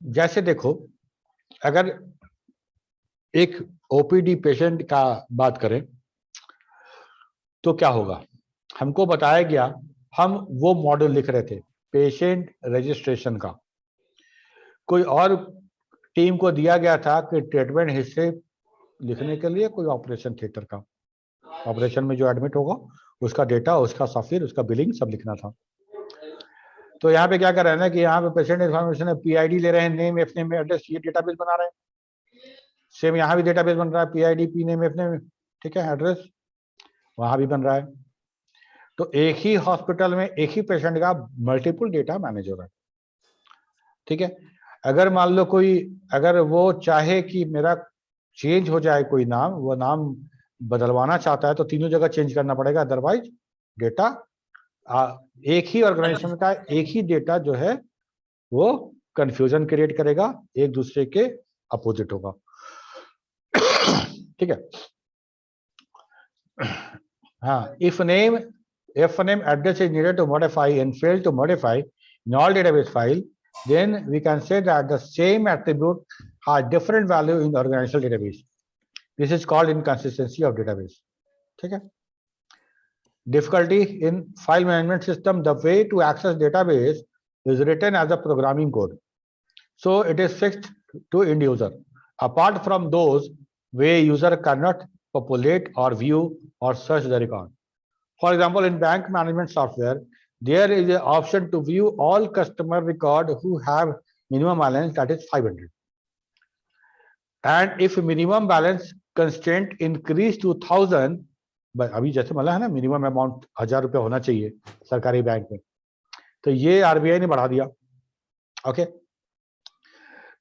जैसे देखो, अगर एक ओपीडी पेशेंट का बात करें तो क्या होगा? हमको बताया गया, हम वो मॉड्यूल लिख रहे थे पेशेंट रजिस्ट्रेशन का। कोई और टीम को दिया गया था कि ट्रीटमेंट हिस्ट्री लिखने के लिए कोई ऑपरेशन थिएटर का, ऑपरेशन में जो एडमिट होगा उसका डेटा, उसका सॉफ्टवेयर, उसका बिलिंग सब लिखना था। तो यहाँ पे क्या कर रहे हैं ना कि यहाँ पे पेशेंट इन्फॉर्मेशन है, पीआईडी ले रहे हैं, नेम, एफ नेम, एड्रेस, ये डेटाबेस बना रहे हैं। सेम यहाँ भी डेटाबेस बन रहा है, PID, P name, F name, ठीक है, एड्रेस वहां भी बन रहा है। तो एक ही हॉस्पिटल में एक ही पेशेंट का मल्टीपल डेटा मैनेज हो रहा है। ठीक है, अगर मान लो कोई, अगर वो चाहे कि मेरा चेंज हो जाए कोई नाम, वो नाम बदलवाना चाहता है तो तीनों जगह चेंज करना पड़ेगा, अदरवाइज डेटा एक ही ऑर्गेनाइजेशन का एक ही डेटा जो है वो कंफ्यूजन क्रिएट करेगा, एक दूसरे के अपोजिट होगा। ठीक है, हाँ, if name address is needed to modify and fail to modify in all database file, then we can say that the same attribute has different value in the organizational database. This is called inconsistency of database. ठीक है, difficulty in file management system, the way to access database is written as a programming code, so it is fixed to end user. Apart from those way user cannot populate or view or search the record. For example, in bank management software, there is an option to view all customer record who have minimum balance, that is 500. And if minimum balance constraint increase to 1000, अभी जैसे मतलब है ना minimum amount 1000 रुपया होना चाहिए सरकारी bank में, तो ये आरबीआई ने बढ़ा दिया। ओके,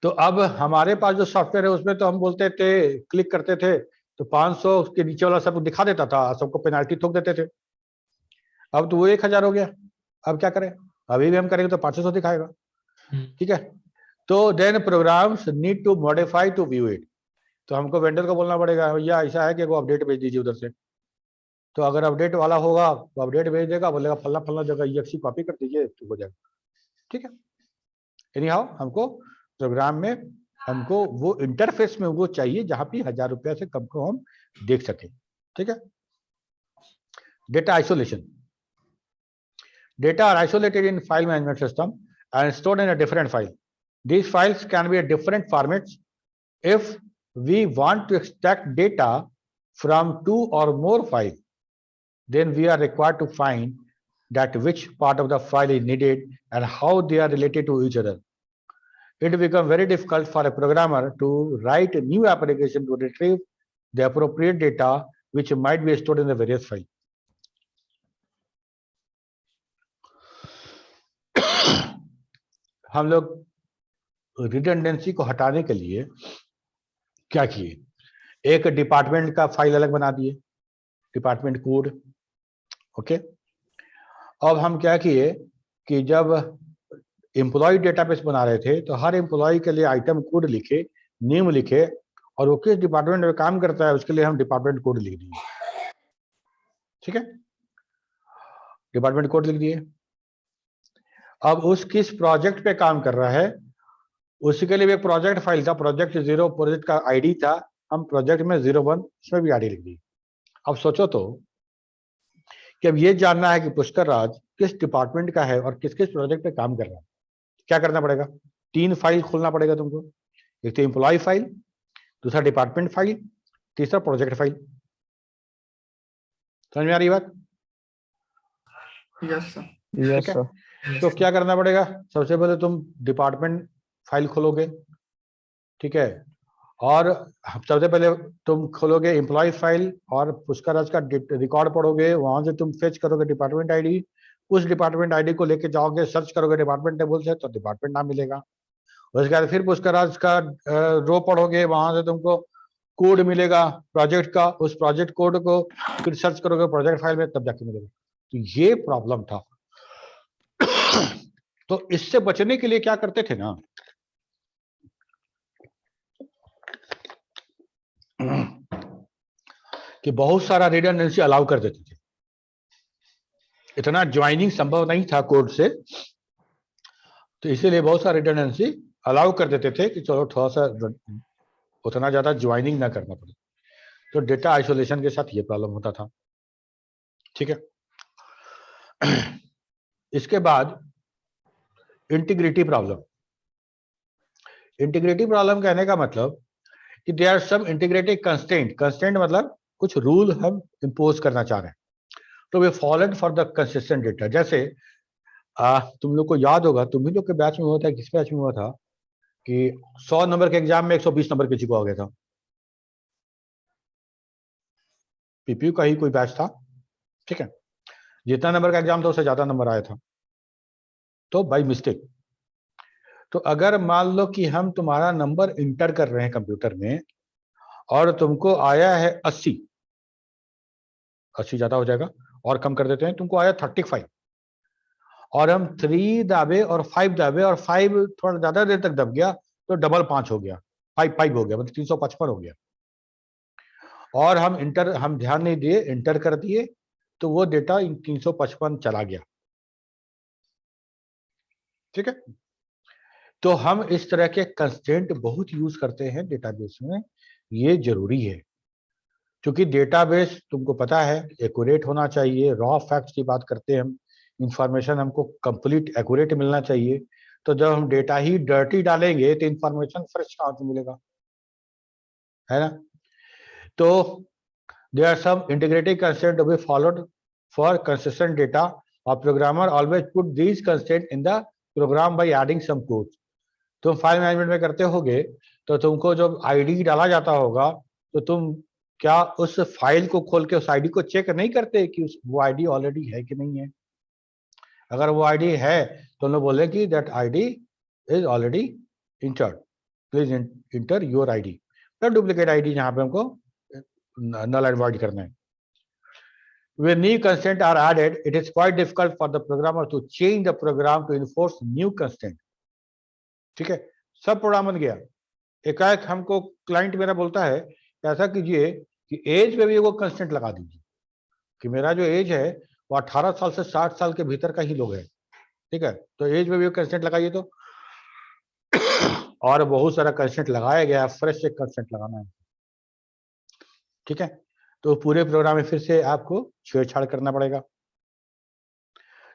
तो अब हमारे पास जो सॉफ्टवेयर है उसमें तो हम बोलते थे, क्लिक करते थे तो 500 के नीचे वाला सब दिखा देता था, सबको पेनाल्टी ठोक देते थे। अब तो वो 1000 हो गया। अब क्या करें, अभी भी हम करेंगे तो 500 दिखाएगा। ठीक है, तो then programs need to modify to view it. तो हमको वेंडर को बोलना पड़ेगा भैया ऐसा है कि वो अपडेट भेज दीजिए उधर से। तो अगर अपडेट वाला होगा तो अपडेट भेज देगा, बोलेगा फल्ला फल्ला जगह EXE कॉपी कर दीजिए तो हो जाएगा। ठीक है, एनी हाउ हमको प्रोग्राम में हमको वो इंटरफेस में वो चाहिए जहां पे 1000 रुपया से कम को हम देख सके। ठीक है, data isolation. Data are isolated in file management system and stored in a different file. These files can be a different formats. If we want to extract data from 2 or more files, then we are required to find that which part of the file is needed and how they are related to each other. It becomes very difficult for a programmer to write a new application to retrieve the appropriate data which might be stored in the various files. हम लोग redundancy को हटाने के लिए क्या किए, एक department का फाइल अलग बना दिए, डिपार्टमेंट कोड। ओके, अब हम क्या किए कि जब एम्प्लॉय डेटाबेस बना रहे थे तो हर एम्प्लॉय के लिए आइटम कोड लिखे, नेम लिखे, और वो किस डिपार्टमेंट में काम करता है उसके लिए हम डिपार्टमेंट कोड लिख दिए। ठीक है, डिपार्टमेंट कोड लिख दिए। अब उस किस प्रोजेक्ट पे काम कर रहा है उसके लिए भी एक प्रोजेक्ट फाइल था, प्रोजेक्ट 0 प्रोजेक्ट का आईडी था, हम प्रोजेक्ट में 01 उसमें भी आईडी लिख दी। अब सोचो तो कि अब ये जानना है कि पुष्कर राज किस डिपार्टमेंट का है और किस किस प्रोजेक्ट पे काम कर रहा है, क्या करना पड़ेगा? 3 फाइल खोलना पड़ेगा तुमको, एक तो एम्प्लॉय फाइल, दूसरा डिपार्टमेंट फाइल, तीसरा प्रोजेक्ट फाइल। समझ में आ रही बात? Yes sir. Yes, sir. तो क्या करना पड़ेगा, सबसे पहले तुम डिपार्टमेंट फाइल खोलोगे। ठीक है, और सबसे पहले तुम खोलोगे एम्प्लॉय फाइल और पुष्कर राज का रिकॉर्ड पढ़ोगे, वहां से तुम फेच करोगे डिपार्टमेंट आईडी, उस डिपार्टमेंट आईडी को लेके जाओगे, सर्च करोगे डिपार्टमेंट टेबल से तो डिपार्टमेंट नाम मिलेगा। उसके बाद फिर पुष्कर राज का रो पढ़ोगे, वहां से तुमको कोड मिलेगा प्रोजेक्ट का, उस प्रोजेक्ट कोड को फिर सर्च करोगे प्रोजेक्ट फाइल में, तब जाके मिलेगा। तो ये प्रॉब्लम था। तो इससे बचने के लिए क्या करते थे ना, कि बहुत सारा रिडंडेंसी अलाउ कर देते थे। इतना ज्वाइनिंग संभव नहीं था कोड से, तो इसीलिए बहुत सारा रिडंडेंसी अलाउ कर देते थे कि चलो थोड़ा सा उतना ज्यादा ज्वाइनिंग ना करना पड़े। तो डेटा आइसोलेशन के साथ ये प्रॉब्लम होता था। ठीक है, इसके बाद इंटीग्रिटी प्रॉब्लम। इंटीग्रिटी प्रॉब्लम कहने का मतलब कि there are some integrated constraint. Constraint मतलब कुछ रूल हम इंपोज करना चाह रहे हैं, तो वे followed for the consistent data. जैसे तुम लोग को याद होगा, तुम ही लोग के बैच में हुआ था, किस बैच में हुआ था कि 100 नंबर के एग्जाम में 120 नंबर किसी को आ गया था, पीपीयू का ही कोई बैच था। ठीक है, जितना नंबर का एग्जाम था उससे ज्यादा नंबर आया था, तो बाय मिस्टेक। तो अगर मान लो कि हम तुम्हारा नंबर इंटर कर रहे हैं कंप्यूटर में और तुमको आया है 80 ज्यादा हो जाएगा और कम कर देते हैं, तुमको आया 35, और हम 3 दाबे और 5 दाबे और 5 थोड़ा ज्यादा देर तक दब गया तो डबल 5 हो गया, 5 हो गया, मतलब 355 हो गया, और हम ध्यान नहीं दिए, इंटर कर दिए तो वो डेटा 355 चला गया। ठीक है, तो हम इस तरह के कंस्ट्रेंट बहुत यूज करते हैं डेटाबेस में, ये जरूरी है क्योंकि डेटाबेस तुमको पता है एक्यूरेट होना चाहिए। रॉ फैक्ट्स की बात करते हैं हम, इंफॉर्मेशन हमको कंप्लीट एक्यूरेट मिलना चाहिए। तो जब हम डेटा ही डर्टी डालेंगे तो इंफॉर्मेशन फ्रेश कहाँ से मिलेगा, है ना? तो there are some integrated constraint to be followed for consistent data, और programmer always put these constraint in the program by adding some code. तुम फाइल मैनेजमेंट में करते होगे तो तुमको जब आईडी डाला जाता होगा तो तुम क्या उस फाइल को खोल के उस आईडी को चेक नहीं करते कि वो आईडी ऑलरेडी है कि नहीं है? अगर वो आईडी है तो हम लोग बोले कि that ID is already entered, please inter your ID. फिर डुप्लीकेट आईडी यहाँ पे हमको null and void करना है। When new constraints are added, it is quite difficult for the programmer to change the program to enforce new constraint. ठीक है, सब programme बन गया, एकाएक हमको क्लाइंट मेरा बोलता है ऐसा कीजिए कि एज पे भी वो कंस्टेंट लगा दीजिए कि मेरा जो एज है वो 18 साल से 60 साल के भीतर का ही लोग है। ठीक है, तो एज पे भी कंस्टेंट लगाइए तो और बहुत सारा कंस्टेंट लगाया गया, फ्रेश एक कंस्टेंट लगाना है। ठीक है, तो पूरे प्रोग्राम में फिर से आपको छेड़छाड़ करना पड़ेगा।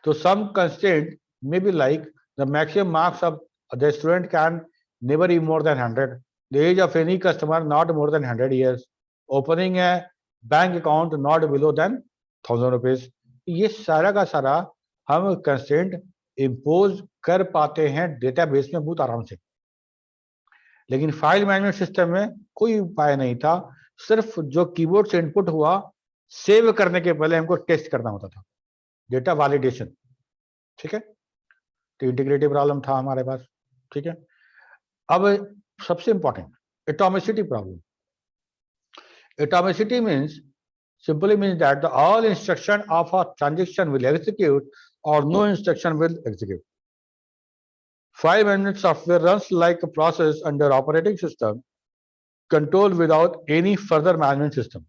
तो some constant may be like the maximum marks of the student can never be more than 100, the age of any customer not more than 100 years, opening a bank account not below than 1000 rupees। ये सारा का सारा हम constant impose कर पाते हैं database में बहुत आराम से, लेकिन फाइल मैनेजमेंट सिस्टम में कोई उपाय नहीं था। सिर्फ जो कीबोर्ड से इनपुट हुआ सेव करने के पहले हमको टेस्ट करना होता था, डेटा वैलिडेशन। ठीक है, तो इंटीग्रिटी प्रॉब्लम था हमारे पास। ठीक है, अब सबसे important atomicity problem. Atomicity means simply means that the all instruction of a transaction will execute or no instruction will execute. File management software runs like a process under operating system controlled without any further management system,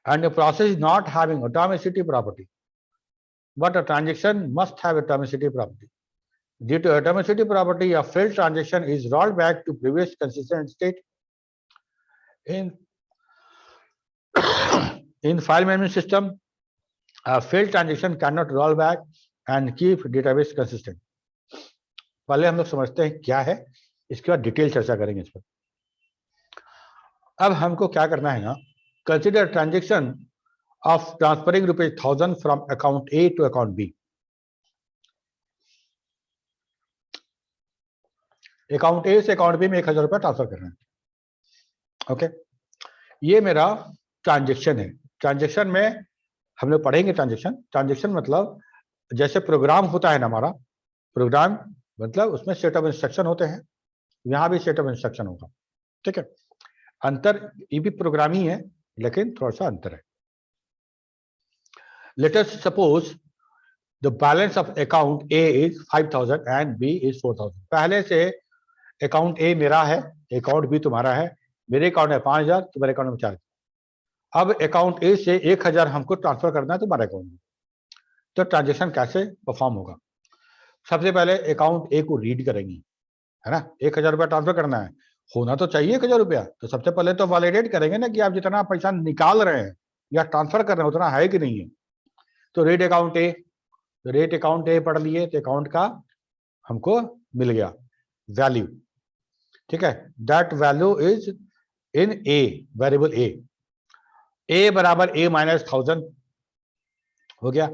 and a process is not having atomicity property, but a transaction must have atomicity property. Due to atomicity property, a failed transaction is rolled back to previous consistent state. In file management system, a failed transaction cannot roll back and keep database consistent. पहले हम लोग समझते हैं क्या है, इसके बाद detail चर्चा करेंगे इस पर। अब हमको क्या करना है ना, consider transaction of transferring ₹1000 from account A to account B. Account A से अकाउंट बी में 1000 रुपया ट्रांसफर करना है। ओके, ये मेरा ट्रांजेक्शन है। ट्रांजेक्शन में हम लोग पढ़ेंगे ट्रांजेक्शन मतलब जैसे प्रोग्राम होता है ना, हमारा प्रोग्राम मतलब उसमें सेट ऑफ इंस्ट्रक्शन होते हैं, यहाँ भी सेट ऑफ इंस्ट्रक्शन होगा। ठीक है, अंतर ये भी प्रोग्राम ही है लेकिन थोड़ा सा अंतर है। Let us suppose the balance of account A is 5000 and B is 4000। पहले से अकाउंट ए मेरा है, अकाउंट बी तुम्हारा है। मेरे अकाउंट में 5000, तुम्हारे अकाउंट में 4000। अब अकाउंट ए से 1000 हमको ट्रांसफर करना है तुम्हारे अकाउंट में, तो ट्रांजेक्शन कैसे परफॉर्म होगा? सबसे पहले अकाउंट ए को रीड करेंगे, है ना। 1000 रुपया ट्रांसफर करना है, होना तो चाहिए 1000 रुपया। तो सबसे पहले तो वैलिडेट करेंगे ना कि आप जितना पैसा निकाल रहे हैं या ट्रांसफर कर रहे हैं उतना है कि नहीं है। तो रीड अकाउंट ए, रेट अकाउंट ए पढ़ लिए तो अकाउंट का हमको मिल गया वैल्यू। ठीक है, that value is in A, variable A बराबर ए माइनस 1000 हो गया।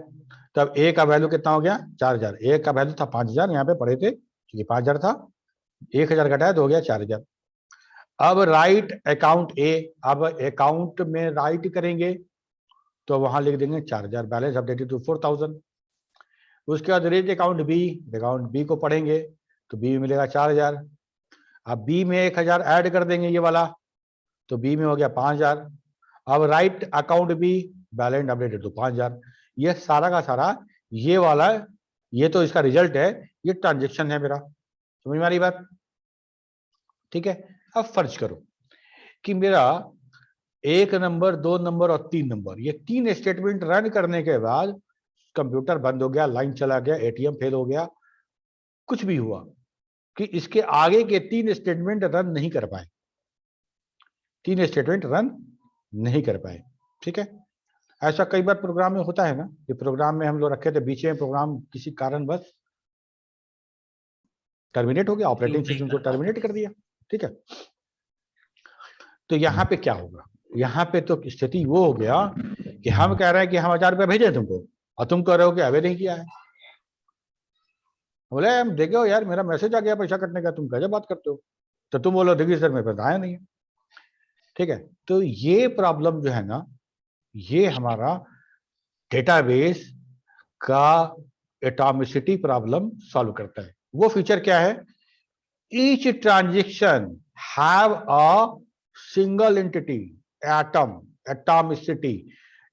तब ए का वैल्यू कितना हो गया? 4000। ए का वैल्यू था 5000, यहाँ पे पढ़े थे क्योंकि 5000 था, 1000 घटाया तो हो गया 4000। अब राइट अकाउंट ए, अब अकाउंट में राइट करेंगे तो वहां लिख देंगे 4000, बैलेंस अपडेटेड टू 4000। उसके बाद रीड अकाउंट बी को पढ़ेंगे तो बी में मिलेगा 4000। अब बी में 1000 ऐड कर देंगे ये वाला, तो बी में हो गया 5000। अब write account B, balance updated to 5000। ये सारा का सारा ये वाला, ये तो इसका रिजल्ट है, ये ट्रांजेक्शन है मेरा। समझ में आ रही बात? ठीक है, अब फर्ज करो कि मेरा 1 नंबर, 2 नंबर और 3 नंबर, ये 3 स्टेटमेंट रन करने के बाद कंप्यूटर बंद हो गया, लाइन चला गया, एटीएम फेल हो गया, कुछ भी हुआ कि इसके आगे के 3 स्टेटमेंट रन नहीं कर पाए, 3 स्टेटमेंट रन नहीं कर पाए। ठीक है, ऐसा कई बार प्रोग्राम में होता है ना कि प्रोग्राम में हम लोग रखे थे, बीच में प्रोग्राम किसी कारण बस टर्मिनेट हो गया, ऑपरेटिंग सिस्टम को टर्मिनेट कर दिया। ठीक है, तो यहाँ पे क्या होगा? यहाँ पे तो स्थिति वो हो गया कि हम कह रहे हैं कि हम 1000 रुपया भेजे तुमको और तुम कह रहे हो कि अभी नहीं किया है। बोले हम देखो यार मेरा मैसेज आ गया पैसा कटने का, तुम कैसे बात करते हो? तो तुम बोलो देखिए सर मेरे पास आया नहीं है। ठीक है, तो ये प्रॉब्लम जो है ना, ये हमारा डेटाबेस का एटॉमिसिटी प्रॉब्लम सॉल्व करता है। वो फीचर क्या है? Each transaction have a single entity atom, atomicity.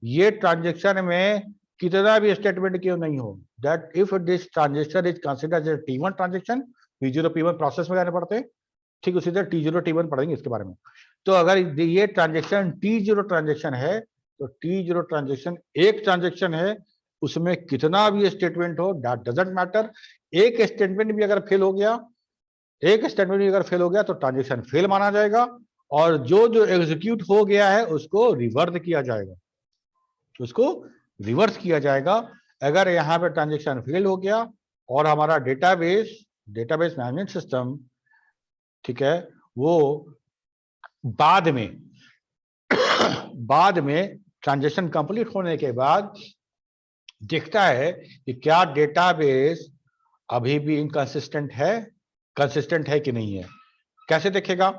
ये ट्रांजेक्शन में कितना भी स्टेटमेंट क्यों नहीं हो, that if this transaction is considered as T1 transaction, P0 P1 process में जाने पड़ते हैं, ठीक उसी तरह T0 T1 पढ़ेंगे इसके बारे में। तो अगर ये ट्रांजेक्शन T0 ट्रांजेक्शन है, तो T0 ट्रांजेक्शन एक ट्रांजेक्शन है, उसमें कितना भी स्टेटमेंट हो दैट डजंट मैटर। एक स्टेटमेंट भी अगर फेल हो गया, एक स्टेटमेंट भी अगर फेल हो गया तो ट्रांजेक्शन फेल माना जाएगा, और जो जो एग्जीक्यूट हो गया है उसको रिवर्स किया जाएगा, उसको रिवर्स किया जाएगा। अगर यहाँ पे ट्रांजेक्शन फेल हो गया और हमारा डेटाबेस मैनेजमेंट सिस्टम, ठीक है, वो बाद में ट्रांजेक्शन कंप्लीट होने के बाद देखता है कि क्या डेटाबेस अभी भी इनकंसिस्टेंट है, कंसिस्टेंट है कि नहीं है। कैसे देखेगा?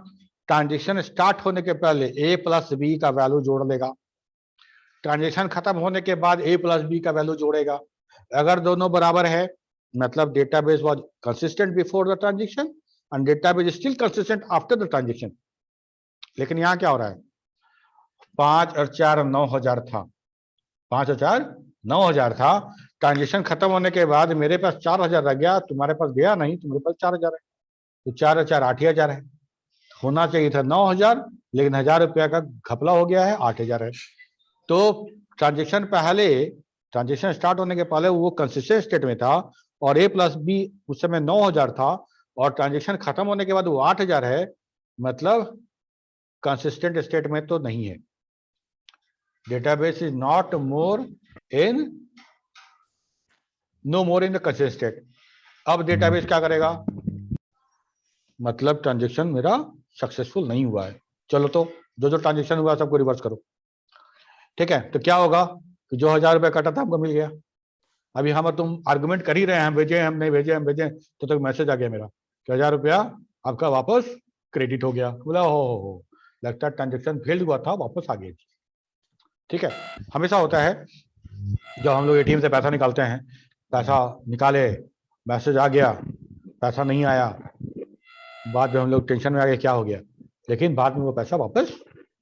ट्रांजेक्शन स्टार्ट होने के पहले a प्लस बी का वैल्यू जोड़ लेगा, ट्रांजेक्शन खत्म होने के बाद a प्लस बी का वैल्यू जोड़ेगा। अगर दोनों बराबर है मतलब database was consistent before the transaction and database still consistent after the transaction. लेकिन यहाँ क्या हो रहा है? 5 और 4 9,000 था, 5 और 4 9,000 था। ट्रांजेक्शन खत्म होने के बाद मेरे पास 4,000 रह गया, तुम्हारे पास गया नहीं, तुम्हारे पास 4,000 है, तो 4 और 4 8,000 है। होना चाहिए था 9,000, लेकिन 1,000 रुपया का घपला हो गया है, 8,000 है। तो ट्रांजेक्शन स्टार्ट होने के पहले वो कंसिस्टेंट स्टेट में था और a प्लस बी उस समय 9,000 था, और ट्रांजेक्शन खत्म होने के बाद वो 8,000 है, मतलब कंसिस्टेंट स्टेट में तो नहीं है। Database is not more in the consistent state. अब डेटाबेस क्या करेगा? मतलब ट्रांजेक्शन मेरा सक्सेसफुल नहीं हुआ है, चलो तो जो जो ट्रांजेक्शन हुआ सबको रिवर्स करो। ठीक है, तो क्या होगा कि जो 1,000 रुपया कटा था हमको मिल गया। अभी हम और तुम आर्गुमेंट कर ही रहे हैं, हम भेजे, हम नहीं भेजे, हम भेजे, तो तक मैसेज आ गया मेरा कि 1,000 रुपया आपका वापस क्रेडिट हो गया। बोला हो लगता है ट्रांजेक्शन फेल्ड हुआ था, वापस आ गया। ठीक है, हमेशा होता है जब हम लोग एटीएम से पैसा निकालते हैं, पैसा निकाले, मैसेज आ गया, पैसा नहीं आया, बाद में हम लोग टेंशन में आ गए क्या हो गया, लेकिन बाद में वो पैसा वापस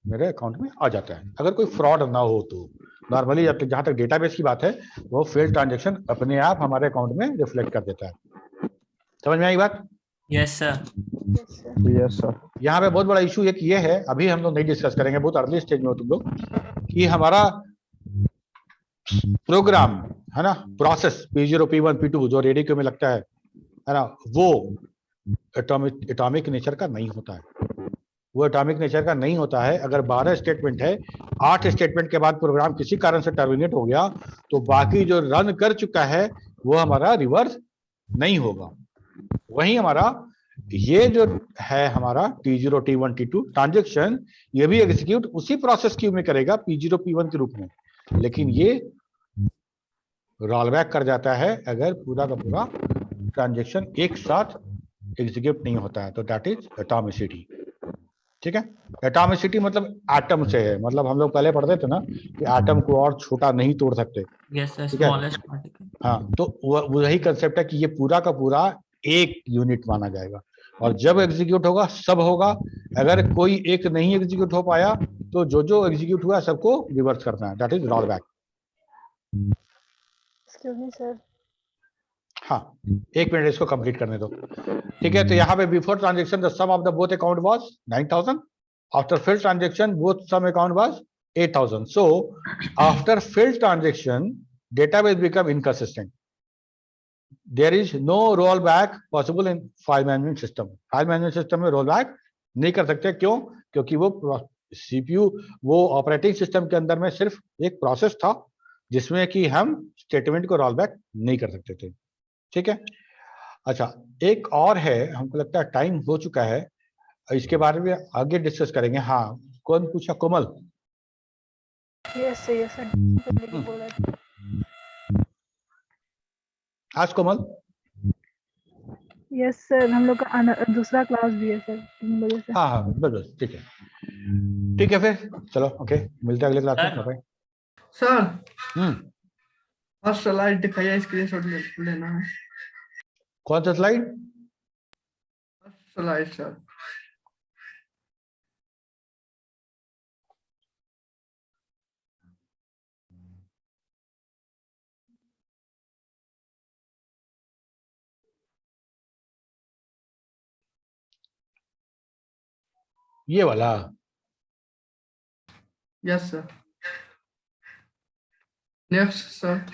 मेरे अकाउंट में आ जाता है, अगर कोई फ्रॉड ना हो तो। नॉर्मली जहाँ तक डेटाबेस की बात है, वो फेल्ड ट्रांजेक्शन अपने आप हमारे अकाउंट में रिफ्लेक्ट कर देता है। समझ में आई बात? Yes sir. Yes, sir. यहाँ पे बहुत बड़ा इशू एक ये है, अभी हम लोग नहीं डिस्कस करेंगे, बहुत अर्ली स्टेज में हो तुम लोग, कि हमारा प्रोग्राम है ना, प्रोसेस P0 P1 P2 जो रेडियो में लगता है ना, वो एटॉमिक नेचर का नहीं होता है। वो एटॉमिक नेचर का नहीं होता है। अगर 12 स्टेटमेंट है, 8 स्टेटमेंट के बाद प्रोग्राम किसी कारण से टर्मिनेट हो गया, तो बाकी जो रन कर चुका है वो हमारा रिवर्स नहीं होगा। वही हमारा ये जो है हमारा T0 T1 T2 ट्रांजेक्शन, ये भी एग्जीक्यूट उसी प्रोसेस क्यू में करेगा P0 P1 के रूप में, लेकिन ये रोल बैक कर जाता है अगर पूरा का पूरा ट्रांजेक्शन एक साथ एग्जीक्यूट नहीं होता है, तो दैट इज एटॉमिसिटी। ठीक है, एटॉमिसिटी मतलब एटम से है, मतलब हम लोग पहले पढ़ते थे ना कि एटम को और छोटा नहीं तोड़ सकते। यस सर, ठीक है, स्मॉलेस्ट पार्टिकल। हाँ, तो वही कंसेप्ट है कि ये पूरा का पूरा एक यूनिट माना जाएगा, और जब एग्जीक्यूट होगा सब होगा। अगर कोई एक नहीं एग्जीक्यूट हो पाया तो जो जो एग्जीक्यूट हुआ सबको रिवर्स करना है, that is roll back. Excuse me sir. हाँ, एक मिनट इसको कंप्लीट करने दो। ठीक है, तो यहाँ पे before transaction the sum of the both account was 9,000, after failed transaction both sum account was 8,000। So after failed transaction database become inconsistent. There is no rollback possible in file management system. File management system में rollback नहीं कर सकते, क्यों? क्योंकि वो CPU, वो operating system के अंदर में सिर्फ एक प्रोसेस था जिसमें कि हम स्टेटमेंट को रोलबैक नहीं कर सकते थे। ठीक है, अच्छा एक और है, हमको लगता है टाइम हो चुका है, इसके बारे में आगे डिस्कस करेंगे। हाँ, कौन पूछा? कोमल। यस सर बोल रहा था। आज कोमल। यस सर, हम लोग का दूसरा क्लास भी है सर 3 बजे से। हाँ हाँ बस ठीक है। ठीक है फिर चलो ओके मिलते हैं अगले क्लास में सर। बाय। सर हम्म फर्स्ट स्लाइड दिखाइए, स्क्रीनशॉट लेना है। कौन सा स्लाइड? First slide sir. ये वाला? Yes sir. Next sir.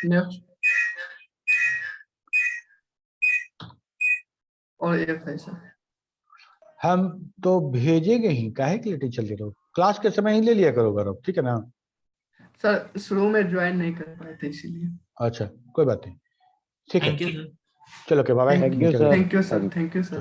Next. और एक है सर। हम तो भेजेंगे ही, काहे के लिए टीचर ले रहे हो? क्लास के समय ही ले लिया करो गौरव, ठीक है ना? सर शुरू में ज्वाइन नहीं कर पाए थे इसीलिए। अच्छा कोई बात नहीं, ठीक है थैंक यू सर। चलो okay bye bye. Thank you sir. Thank you sir, thank you sir.